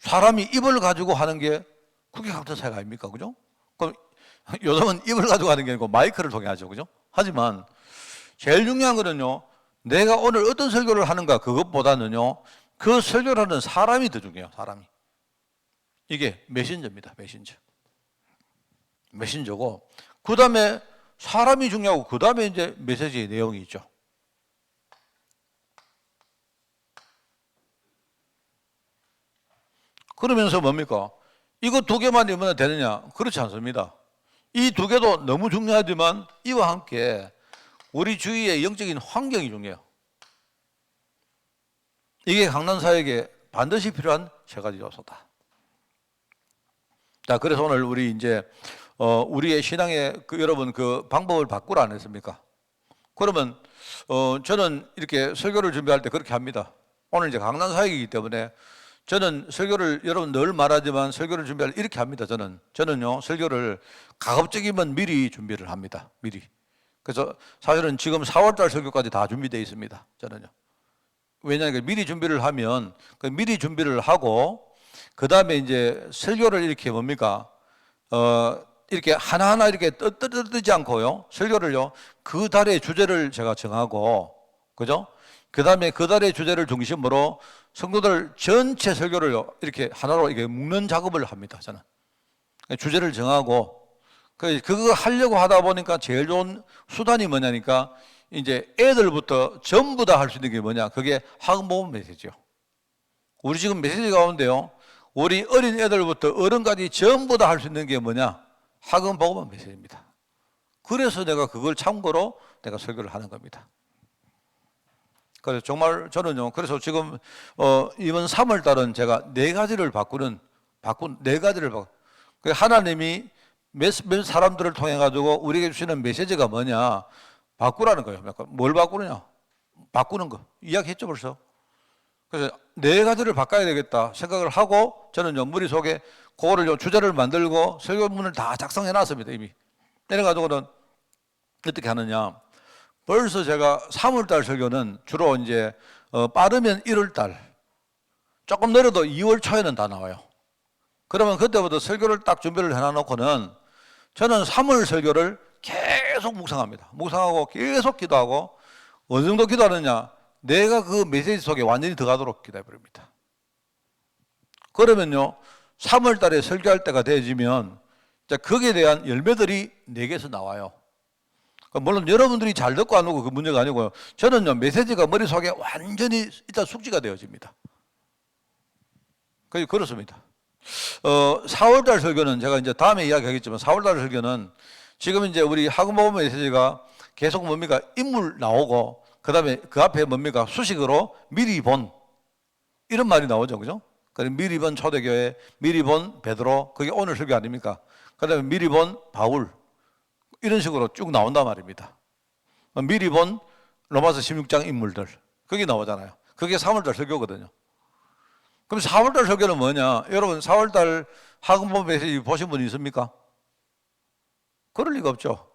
사람이 입을 가지고 하는 게 그게 강단 사역 아닙니까? 그죠? 그럼 요즘은 입을 가지고 하는 게 아니고 마이크를 통해 하죠. 그죠? 하지만 제일 중요한 거는요, 내가 오늘 어떤 설교를 하는가 그것보다는요, 그 설교를 하는 사람이 더 중요해요, 사람이. 이게 메신저입니다, 메신저. 메신저고, 그 다음에 사람이 중요하고, 그 다음에 이제 메시지의 내용이 있죠. 그러면서 뭡니까? 이거 두 개만 이면 되느냐? 그렇지 않습니다. 이 두 개도 너무 중요하지만 이와 함께 우리 주위의 영적인 환경이 중요해요. 이게 강단 사역에 반드시 필요한 세 가지 요소다. 자, 그래서 오늘 우리 이제 우리의 신앙의 여러분 그 방법을 바꾸라 안 했습니까? 그러면 저는 이렇게 설교를 준비할 때 그렇게 합니다. 오늘 이제 강단 사역이기 때문에 저는 설교를 여러분 늘 말하지만 설교를 준비할 때 이렇게 합니다. 저는요 설교를 가급적이면 미리 준비를 합니다. 미리. 그래서 사실은 지금 4월달 설교까지 다 준비되어 있습니다. 저는요. 왜냐하면 미리 준비를 하면 미리 준비를 하고 그 다음에 이제 설교를 이렇게 뭡니까? 이렇게 하나하나 이렇게 떠들지 않고요. 설교를요. 그 달의 주제를 제가 정하고, 그죠? 그 다음에 그 달의 주제를 중심으로 성도들 전체 설교를요. 이렇게 하나로 이렇게 묶는 작업을 합니다. 저는. 주제를 정하고, 그거 하려고 하다 보니까 제일 좋은 수단이 뭐냐니까 이제 애들부터 전부 다 할 수 있는 게 뭐냐? 그게 학업모범 메시지요. 우리 지금 메시지 가운데요. 우리 어린 애들부터 어른까지 전부 다 할 수 있는 게 뭐냐? 학업모범 메시지입니다. 그래서 내가 그걸 참고로 내가 설교를 하는 겁니다. 그래서 정말 저는요. 그래서 지금 이번 3월 달은 제가 네 가지를 바꾼 네 가지를 하나님이 몇 사람들을 통해 가지고 우리에게 주시는 메시지가 뭐냐? 바꾸라는 거예요. 뭘 바꾸느냐? 바꾸는 거. 이야기했죠, 벌써. 그래서 네 가지를 바꿔야 되겠다 생각을 하고 저는요, 머릿속에 그거를 주제를 만들고 설교문을 다 작성해 놨습니다, 이미. 이래가지고는 어떻게 하느냐. 벌써 제가 3월달 설교는 주로 이제 빠르면 1월달, 조금 느려도 2월 초에는 다 나와요. 그러면 그때부터 설교를 딱 준비를 해놔놓고는 저는 3월 설교를 계속 묵상합니다. 묵상하고 계속 기도하고 어느 정도 기도하느냐? 내가 그 메시지 속에 완전히 들어가도록 기도해버립니다. 그러면요, 3월 달에 설교할 때가 되어지면 거기에 대한 열매들이 내게서 나와요. 물론 여러분들이 잘 듣고 안 오고 그 문제가 아니고요. 저는요, 메시지가 머릿속에 완전히 일단 숙지가 되어집니다. 그렇습니다. 4월달 설교는 제가 이제 다음에 이야기하겠지만 4월달 설교는 지금 이제 우리 학업모범 메시지가 계속 뭡니까? 인물 나오고 그 다음에 그 앞에 뭡니까? 수식으로 미리 본 이런 말이 나오죠. 그죠? 미리 본 초대교회, 미리 본 베드로, 그게 오늘 설교 아닙니까? 그 다음에 미리 본 바울 이런 식으로 쭉 나온단 말입니다. 미리 본 로마서 16장 인물들 그게 나오잖아요. 그게 3월달 설교거든요. 그럼 4월달 설교는 뭐냐? 여러분 4월달 학업모범 메시지 보신 분 있습니까? 그럴 리가 없죠.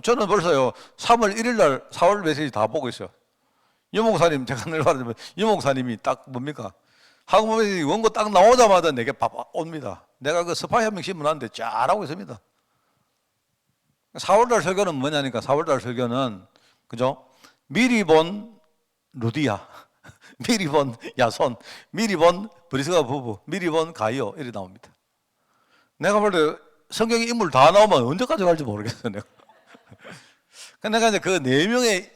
저는 벌써요 3월 1일 날 4월 메시지 다 보고 있어요. 유목사님, 제가 늘 말하지만 유목사님이 딱 뭡니까? 학업모범 메시지 원고 딱 나오자마자 내게 옵니다. 내가 그 스파이 한 명 신문하는데 잘하고 있습니다. 4월달 설교는 뭐냐니까 4월달 설교는 그죠? 미리 본 루디아, 미리 본 야손, 미리 본 브리스가 부부, 미리 본 가이오 이렇게 나옵니다. 내가 볼 때 성경 인물 다 나오면 언제까지 갈지 모르겠어 내가. 내가 이제 그 네 명의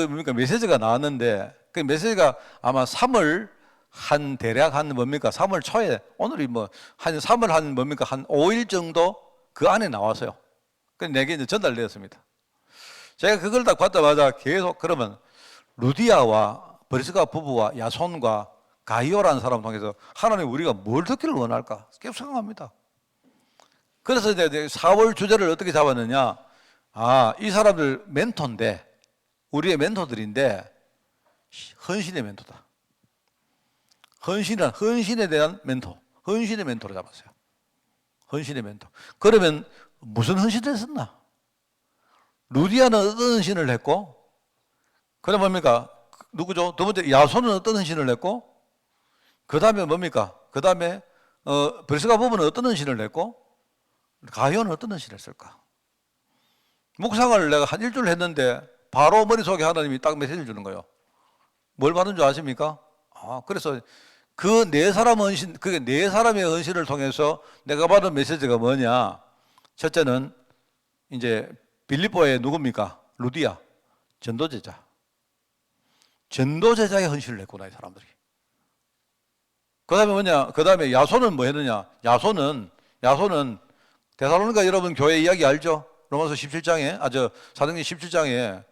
뭡니까 메시지가 나왔는데 그 메시지가 아마 3월 한 대략 한 뭡니까 3월 초에 오늘이 뭐 한 3월 한 뭡니까 한 5일 정도 그 안에 나왔어요. 그 내게 이제 전달되었습니다. 제가 그걸 딱 받자마자 계속 그러면 루디아와 브리스가 부부와 야손과 가이오라는 사람을 통해서 하나님 우리가 뭘 듣기를 원할까 계속 생각합니다. 그래서 이제 4월 주제를 어떻게 잡았느냐? 이 사람들 멘토인데 우리의 멘토들인데 헌신의 멘토다. 헌신에 대한 멘토, 헌신의 멘토로 잡았어요. 헌신의 멘토. 그러면 무슨 헌신을 했었나? 루디아는 어떤 헌신을 했고, 그다음 뭡니까? 누구죠? 두 번째 야손은 어떤 헌신을 했고, 그 다음에 뭡니까? 그 다음에 브리스가 부부는 어떤 헌신을 했고, 가이오는 어떤 헌신을 했을까? 묵상을 내가 한 일주일 했는데 바로 머릿속에 하나님이 딱 메시지를 주는 거예요. 뭘 받은 줄 아십니까? 그래서 그 네 사람 헌신, 그게 네 사람의 헌신을 통해서 내가 받은 메시지가 뭐냐? 첫째는 이제 빌립보의 누굽니까? 루디아, 전도제자. 전도제자의 헌신을 했구나, 이 사람들이. 그 다음에 뭐냐? 그 다음에 야손은 뭐 했느냐? 야손은 데살로니가 여러분 교회 이야기 알죠? 로마서 17장에, 사도행전 17장에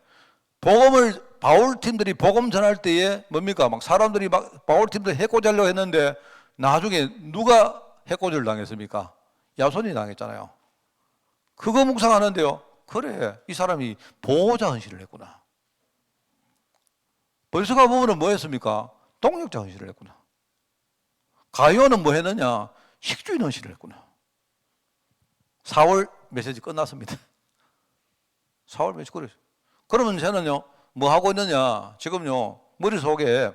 바울 팀들이 복음 전할 때에 뭡니까? 막 사람들이 막 바울 팀들 해코지하려고 했는데 나중에 누가 해코지를 당했습니까? 야손이 당했잖아요. 그거 묵상하는데요. 그래, 이 사람이 보호자 헌신을 했구나. 브리스가 부부는 뭐 했습니까? 동력자 헌신을 했구나. 가이오는 뭐 했느냐? 식주인 헌신을 했구나. 4월 메시지 끝났습니다. 4월 메시지 끝났어요. 그러면 저는요, 뭐 하고 있느냐? 지금요, 머릿속에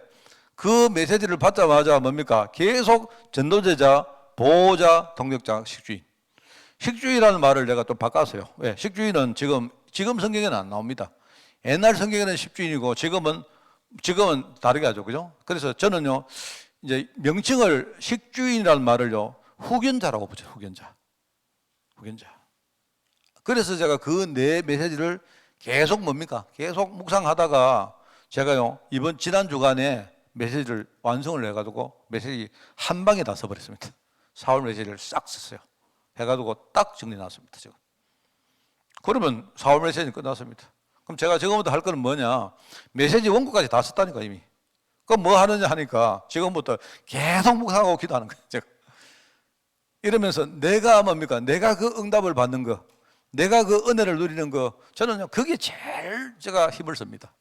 그 메시지를 받자마자 뭡니까? 계속 전도제자, 보호자, 동력자, 식주인. 식주인이라는 말을 내가 또 바꿨어요. 왜? 식주인은 지금 성경에는 안 나옵니다. 옛날 성경에는 식주인이고 지금은 다르게 하죠. 그죠? 그래서 저는요, 이제 명칭을 식주인이라는 말을요, 후견자라고 붙여요. 후견자. 그래서 제가 그 네 메시지를 계속 뭡니까? 계속 묵상하다가 제가요, 지난 주간에 메시지를 완성을 해가지고 메시지 한 방에 다 써버렸습니다. 4월 메시지를 싹 썼어요. 해가지고 딱 정리해놨습니다, 지금. 그러면 4월 메시지는 끝났습니다. 그럼 제가 지금부터 할 거는 뭐냐? 메시지 원고까지 다 썼다니까, 이미. 그럼 뭐 하느냐 하니까 지금부터 계속 묵상하고 기도하는 거예요, 제가. 이러면서 내가 뭡니까? 내가 그 응답을 받는 거, 내가 그 은혜를 누리는 거, 저는요, 그게 제일 제가 힘을 씁니다.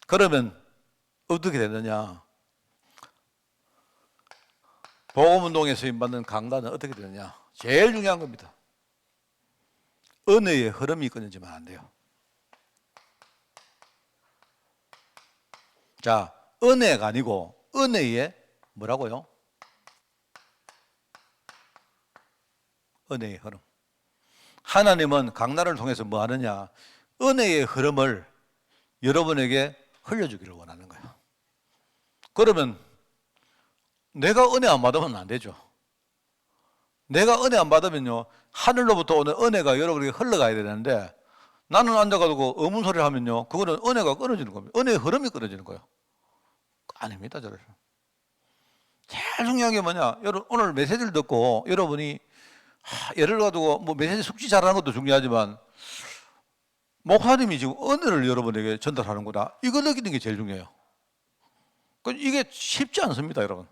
그러면 어떻게 되느냐? 복음운동에 수임받는 강단은 어떻게 되느냐? 제일 중요한 겁니다. 은혜의 흐름이 끊어지면 안 돼요. 자, 은혜가 아니고 은혜의 뭐라고요? 은혜의 흐름. 하나님은 강단을 통해서 뭐 하느냐? 은혜의 흐름을 여러분에게 흘려주기를 원하는 거예요. 그러면 내가 은혜 안 받으면 안 되죠. 내가 은혜 안 받으면요, 하늘로부터 오는 은혜가 여러분에게 흘러가야 되는데 나는 앉아가지고 의문소리를 하면요, 그거는 은혜가 끊어지는 겁니다. 은혜의 흐름이 끊어지는 거예요. 아닙니다, 저를. 제일 중요한 게 뭐냐? 오늘 메시지를 듣고 여러분이 예를 가지고 뭐 메시지 숙지 잘하는 것도 중요하지만 목사님이 지금 은혜를 여러분에게 전달하는구나, 이거 느끼는 게 제일 중요해요. 이게 쉽지 않습니다, 여러분.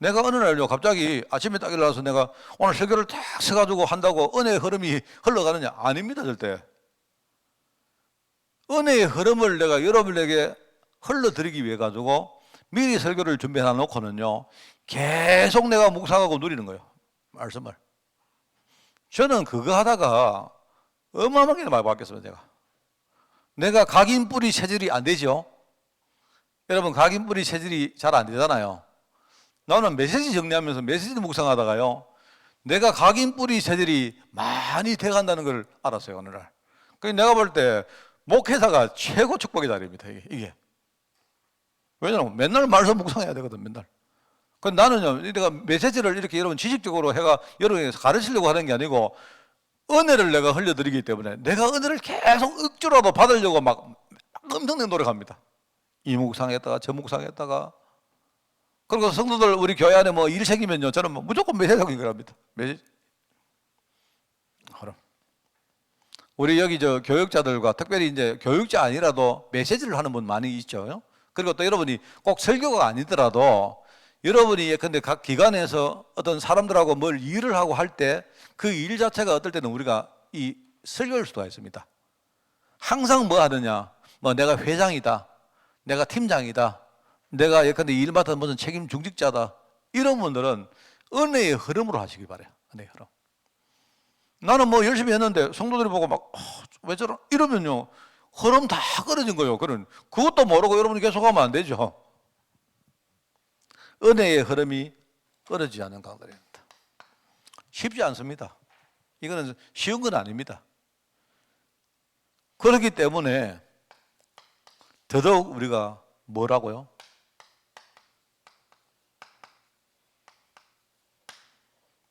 내가 어느 날요, 갑자기 아침에 딱 일어나서 내가 오늘 설교를 딱 써가지고 한다고 은혜의 흐름이 흘러가느냐? 아닙니다, 절대. 은혜의 흐름을 내가 여러분에게 흘러드리기 위해 가지고 미리 설교를 준비해 놓고는요, 계속 내가 묵상하고 누리는 거예요, 말씀을. 저는 그거 하다가 어마어마하게 많이 바뀌었습니다, 내가 각인 뿌리 체질이 안 되죠? 여러분, 각인 뿌리 체질이 잘 안 되잖아요. 나는 메시지 정리하면서 메시지 묵상하다가요, 내가 각인 뿌리 세들이 많이 돼간다는 걸 알았어요, 어느 날. 그러니까 내가 볼 때 목회자가 최고 축복의 자리입니다, 이게. 왜냐하면 맨날 말씀 묵상해야 되거든, 맨날. 그 나는요, 내가 메시지를 이렇게 여러분 지식적으로 해가 여러분에게 가르치려고 하는 게 아니고 은혜를 내가 흘려드리기 때문에 내가 은혜를 계속 억지로라도 받으려고 막 엄청나게 노력합니다. 이 묵상했다가 저 묵상했다가. 그리고 성도들 우리 교회 안에 뭐 일 생기면요, 저는 뭐 무조건 메시지하고 이거랍니다. 메시지. 그럼 우리 여기 저 교육자들과 특별히 이제 교육자 아니라도 메시지를 하는 분 많이 있죠. 그리고 또 여러분이 꼭 설교가 아니더라도 여러분이 예컨대 각 기관에서 어떤 사람들하고 뭘 일을 하고 할 때 그 일 자체가 어떨 때는 우리가 이 설교일 수가 있습니다. 항상 뭐 하느냐, 뭐 내가 회장이다, 내가 팀장이다, 내가 예컨대 일 맡은 무슨 책임 중직자다, 이런 분들은 은혜의 흐름으로 하시기 바래요. 은혜의 흐름. 나는 뭐 열심히 했는데 성도들이 보고 막 왜 저러 이러면요, 흐름 다 끊어진 거예요. 그런 그것도 모르고 여러분이 계속하면 안 되죠. 은혜의 흐름이 끊어지지 않은 강단입니다. 쉽지 않습니다. 이거는 쉬운 건 아닙니다. 그렇기 때문에 더더욱 우리가 뭐라고요?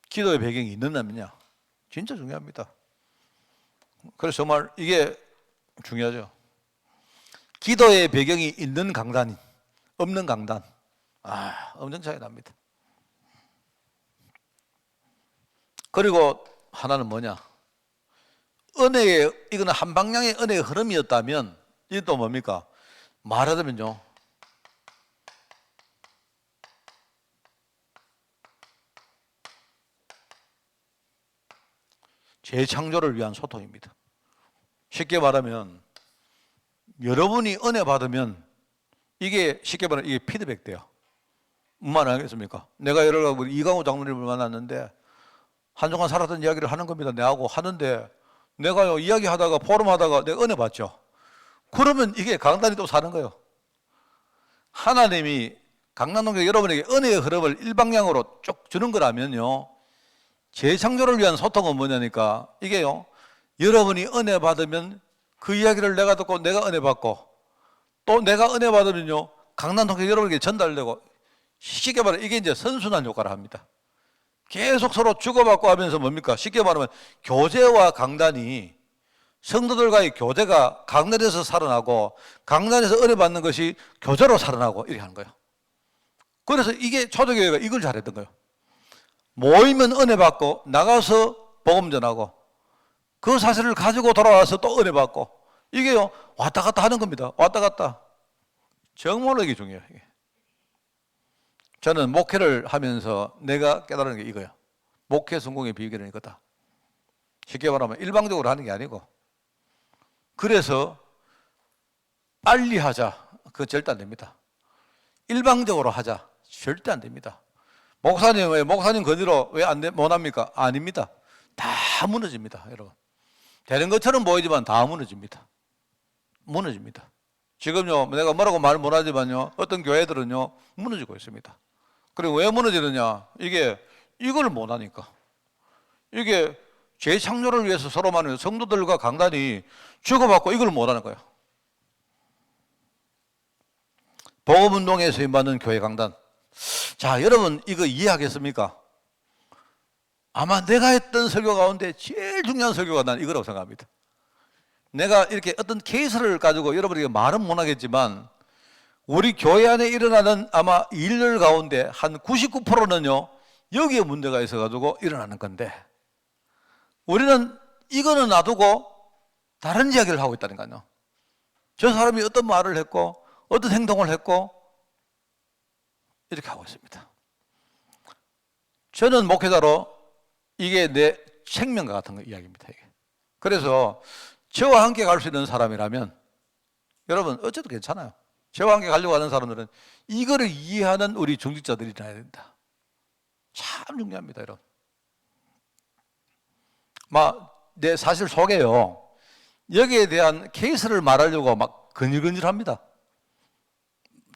기도의 배경이 있느냐면요, 진짜 중요합니다. 그래서 정말 이게 중요하죠. 기도의 배경이 있는 강단, 없는 강단, 엄청 차이 납니다. 그리고 하나는 뭐냐? 은혜의, 이거는 한 방향의 은혜의 흐름이었다면 이게 또 뭡니까? 말하자면요, 재창조를 위한 소통입니다. 쉽게 말하면 여러분이 은혜 받으면 이게 쉽게 말하면 이게 피드백 돼요. 무슨 알겠습니까? 내가 예를 들어 이강호 장로님을 만났는데 한동안 살았던 이야기를 하는 겁니다. 내하고 하는데 내가요, 이야기하다가 포럼하다가 내가 은혜 받죠. 그러면 이게 강단이 또 사는 거예요. 하나님이 강남동교 여러분에게 은혜의 흐름을 일방향으로 쭉 주는 거라면요, 재창조를 위한 소통은 뭐냐니까 이게요, 여러분이 은혜 받으면 그 이야기를 내가 듣고 내가 은혜 받고 또 내가 은혜 받으면요, 강남동교 여러분에게 전달되고, 쉽게 말하면 이게 이제 선순환 효과를 합니다. 계속 서로 주고받고 하면서 뭡니까? 쉽게 말하면 교제와 강단이, 성도들과의 교제가 강단에서 살아나고 강단에서 은혜 받는 것이 교제로 살아나고 이렇게 하는 거예요. 그래서 이게 초대교회가 이걸 잘했던 거예요. 모이면 은혜 받고 나가서 복음 전하고 그 사실을 가지고 돌아와서 또 은혜 받고, 이게요 왔다 갔다 하는 겁니다. 왔다 갔다. 정말로 이게 중요해요. 이게. 저는 목회를 하면서 내가 깨달은 게 이거예요. 목회 성공의 비결은 이거다. 쉽게 말하면 일방적으로 하는 게 아니고, 그래서 빨리 하자, 그거 절대 안 됩니다. 일방적으로 하자, 절대 안 됩니다. 목사님, 왜 목사님 건의로 왜 못 합니까? 아닙니다. 다 무너집니다, 여러분. 되는 것처럼 보이지만 다 무너집니다. 무너집니다. 지금요, 내가 뭐라고 말 못하지만요, 어떤 교회들은요 무너지고 있습니다. 그리고 왜 무너지느냐? 이게 이걸 못하니까. 이게 재창조를 위해서 서로만 성도들과 강단이 주고받고 이걸 못하는 거예요. 복음운동에 수임받는 교회 강단. 자, 여러분 이거 이해하겠습니까? 아마 내가 했던 설교 가운데 제일 중요한 설교가 난 이거라고 생각합니다. 내가 이렇게 어떤 케이스를 가지고 여러분에게 말은 못하겠지만 우리 교회 안에 일어나는 아마 일들 가운데 한 99%는요 여기에 문제가 있어가지고 일어나는 건데, 우리는 이거는 놔두고 다른 이야기를 하고 있다는 거예요. 저 사람이 어떤 말을 했고 어떤 행동을 했고 이렇게 하고 있습니다. 저는 목회자로 이게 내 생명과 같은 거 이야기입니다. 이게. 그래서 저와 함께 갈 수 있는 사람이라면 여러분 어쨌든 괜찮아요. 저와 함께 가려고 하는 사람들은 이거를 이해하는 우리 중직자들이 나야 된다. 참 중요합니다, 여러분. 내 사실 속에요, 여기에 대한 케이스를 말하려고 막 근질근질합니다.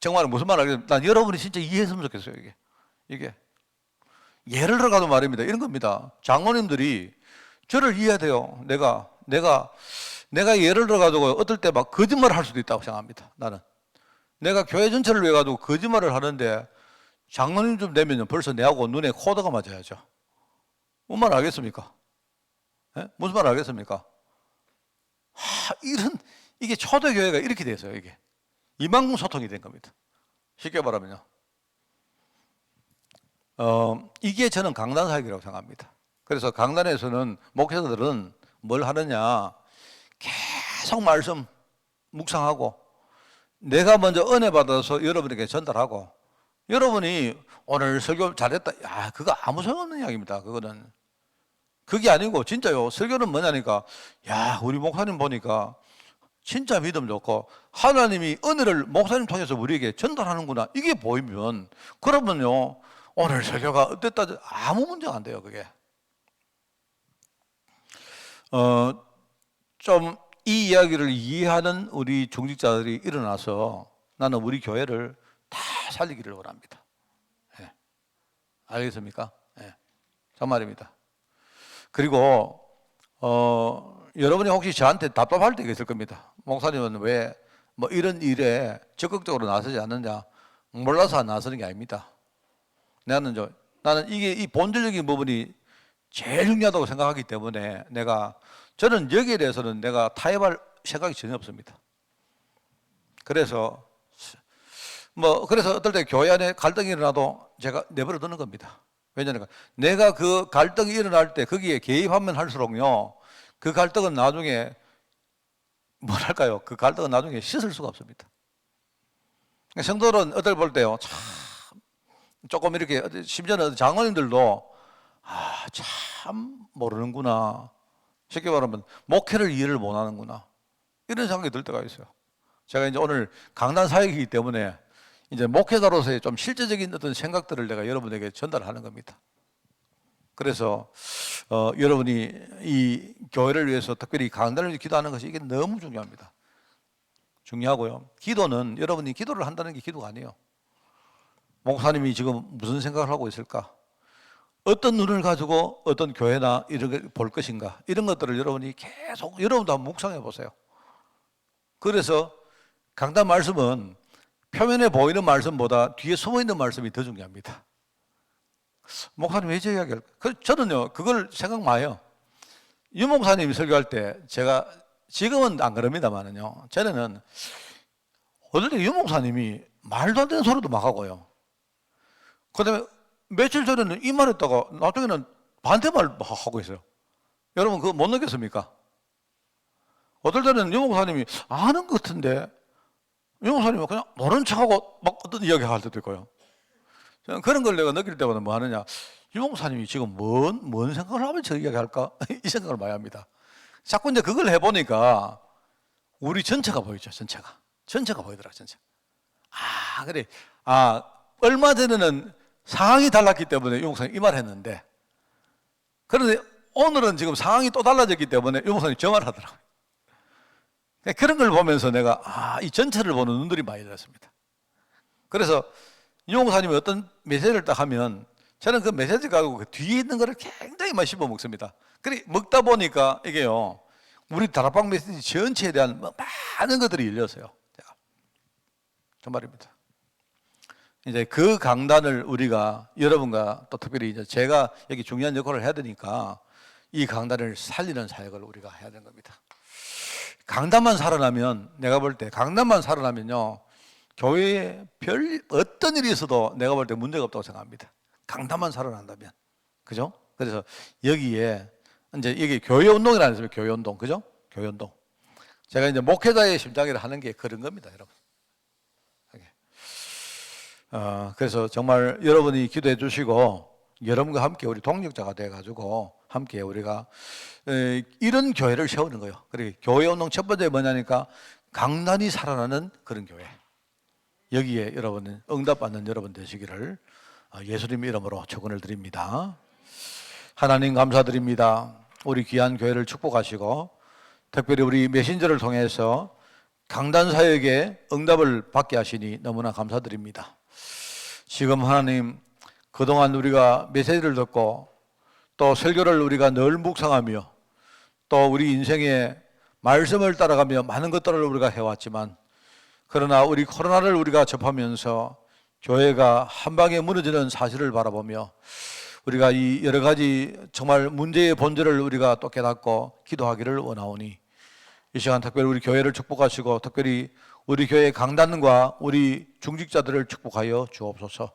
정말 무슨 말을 하겠어요? 난 여러분이 진짜 이해했으면 좋겠어요. 이게 예를 들어가도 말입니다. 이런 겁니다. 장로님들이 저를 이해해야 돼요. 내가 예를 들어가지고 어떨 때 막 거짓말을 할 수도 있다고 생각합니다. 나는 내가 교회 전체를 위해 가지고 거짓말을 하는데 장로님 좀 되면 벌써 내하고 눈에 코드가 맞아야죠. 뭔 말 알겠습니까? 예? 무슨 말 알겠습니까? 이게 초대교회가 이렇게 돼서요. 이게 이만큼 소통이 된 겁니다. 쉽게 말하면요. 이게 저는 강단 사역이라고 생각합니다. 그래서 강단에서는 목회자들은 뭘 하느냐, 계속 말씀 묵상하고 내가 먼저 은혜 받아서 여러분에게 전달하고, 여러분이 오늘 설교 잘했다, 그거 아무 소용없는 이야기입니다. 그게 아니고 진짜요. 설교는 뭐냐니까, 우리 목사님 보니까 진짜 믿음 좋고 하나님이 은혜를 목사님 통해서 우리에게 전달하는구나, 이게 보이면 그러면요 오늘 설교가 어땠다 아무 문제가 안 돼요. 그게 좀 이 이야기를 이해하는 우리 중직자들이 일어나서 나는 우리 교회를 다 살리기를 원합니다. 예. 알겠습니까? 예. 정말입니다. 그리고 여러분이 혹시 저한테 답답할 때가 있을 겁니다. 목사님은 왜 뭐 이런 일에 적극적으로 나서지 않느냐? 몰라서 나서는 게 아닙니다. 나는 이게 이 본질적인 부분이 제일 중요하다고 생각하기 때문에 저는 여기에 대해서는 내가 타협할 생각이 전혀 없습니다. 그래서 어떨 때 교회 안에 갈등이 일어나도 제가 내버려 두는 겁니다. 왜냐하면 내가 그 갈등이 일어날 때 거기에 개입하면 할수록요, 그 갈등은 나중에 그 갈등은 나중에 씻을 수가 없습니다. 성도들은 어떨 볼 때요, 참 조금 이렇게, 심지어는 장로님들도 참 모르는구나, 쉽게 말하면 목회를 이해를 못하는구나, 이런 생각이 들 때가 있어요. 제가 이제 오늘 강단 사역이기 때문에 이제 목회자로서의 좀 실제적인 어떤 생각들을 내가 여러분에게 전달하는 겁니다. 그래서 여러분이 이 교회를 위해서 특별히 강단을 위해 기도하는 것이 이게 너무 중요합니다. 중요하고요. 기도는 여러분이 기도를 한다는 게 기도가 아니에요. 목사님이 지금 무슨 생각을 하고 있을까? 어떤 눈을 가지고 어떤 교회나 이런 걸 볼 것인가? 이런 것들을 여러분이 계속 여러분도 한번 묵상해 보세요. 그래서 강단 말씀은 표면에 보이는 말씀보다 뒤에 숨어 있는 말씀이 더 중요합니다. 목사님 왜 저 이야기를? 저는요 그걸 생각 마요. 유 목사님이 설교할 때 제가 지금은 안 그럽니다만은요, 전에는 어떨 때 유 목사님이 말도 안 되는 소리도 막 하고요. 그다음에 며칠 전에는 이 말했다가 나중에는 반대말 하고 있어요. 여러분 그거 못 느꼈습니까? 어떨 때는 유 목사님이 아는 것 같은데 유 목사님은 그냥 모른 척하고 막 어떤 이야기 할 때도 있고요. 저는 그런 걸 내가 느낄 때마다 뭐 하느냐, 유 목사님이 지금 뭔 생각을 하면 저 이야기 할까? 이 생각을 많이 합니다. 자꾸 이제 그걸 해보니까 우리 전체가 보이죠. 전체가 보이더라. 그래. 얼마 전에는 상황이 달랐기 때문에 유 목사님 이 말 했는데, 그런데 오늘은 지금 상황이 또 달라졌기 때문에 유 목사님 저 말 하더라고요. 그런 걸 보면서 내가 이 전체를 보는 눈들이 많이 들었습니다. 그래서 유 목사님이 어떤 메시지를 딱 하면 저는 그 메시지 가지고 그 뒤에 있는 거를 굉장히 많이 씹어 먹습니다. 그래 먹다 보니까 이게요, 우리 다락방 메시지 전체에 대한 많은 것들이 열렸어요. 정말입니다. 이제 그 강단을 우리가 여러분과 또 특별히 이제 제가 여기 중요한 역할을 해야 되니까 이 강단을 살리는 사역을 우리가 해야 되는 겁니다. 강단만 살아나면, 내가 볼 때 강단만 살아나면요, 교회에 별 어떤 일이 있어도 내가 볼 때 문제가 없다고 생각합니다. 강단만 살아난다면, 그죠? 그래서 여기에 이제 여기 교회 운동이라는 것이 교회 운동, 그죠? 교회 운동. 제가 이제 목회자의 심장이라 하는 게 그런 겁니다, 여러분. 그래서 정말 여러분이 기도해 주시고 여러분과 함께 우리 동력자가 돼 가지고 함께 우리가 이런 교회를 세우는 거예요. 그리고 교회 운동 첫 번째 뭐냐니까 강단이 살아나는 그런 교회. 여기에 여러분은 응답받는 여러분 되시기를 예수님 이름으로 축원을 드립니다. 하나님 감사드립니다. 우리 귀한 교회를 축복하시고 특별히 우리 메신저를 통해서 강단 사역에 응답을 받게 하시니 너무나 감사드립니다. 지금 하나님 그동안 우리가 메시지를 듣고 또 설교를 우리가 늘 묵상하며 또 우리 인생의 말씀을 따라가며 많은 것들을 우리가 해왔지만 그러나 우리 코로나를 우리가 접하면서 교회가 한 방에 무너지는 사실을 바라보며 우리가 이 여러 가지 정말 문제의 본질을 우리가 또 깨닫고 기도하기를 원하오니 이 시간 특별히 우리 교회를 축복하시고 특별히 우리 교회 강단과 우리 중직자들을 축복하여 주옵소서.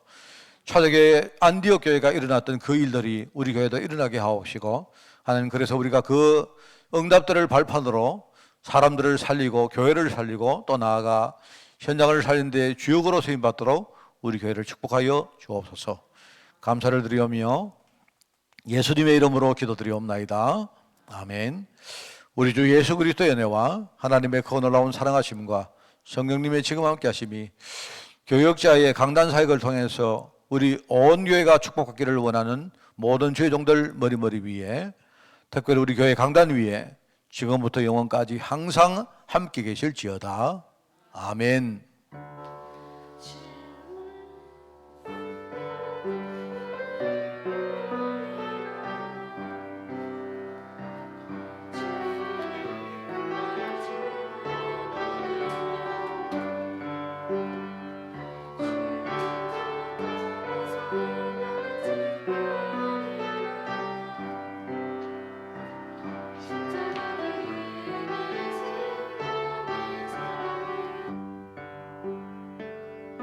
초대교회 안디옥 교회가 일어났던 그 일들이 우리 교회도 일어나게 하옵시고 하는, 그래서 우리가 그 응답들을 발판으로 사람들을 살리고 교회를 살리고 또 나아가 현장을 살리는 데 주역으로 쓰임받도록 우리 교회를 축복하여 주옵소서. 감사를 드리오며 예수님의 이름으로 기도드리옵나이다. 아멘. 우리 주 예수 그리스도의 은혜와 하나님의 그 놀라운 사랑하심과 성령님의 지금 함께 하심이 교역자의 강단 사역을 통해서 우리 온 교회가 축복받기를 원하는 모든 주의 종들 머리머리 위에, 특별히 우리 교회 강단 위에 지금부터 영원까지 항상 함께 계실지어다. 아멘.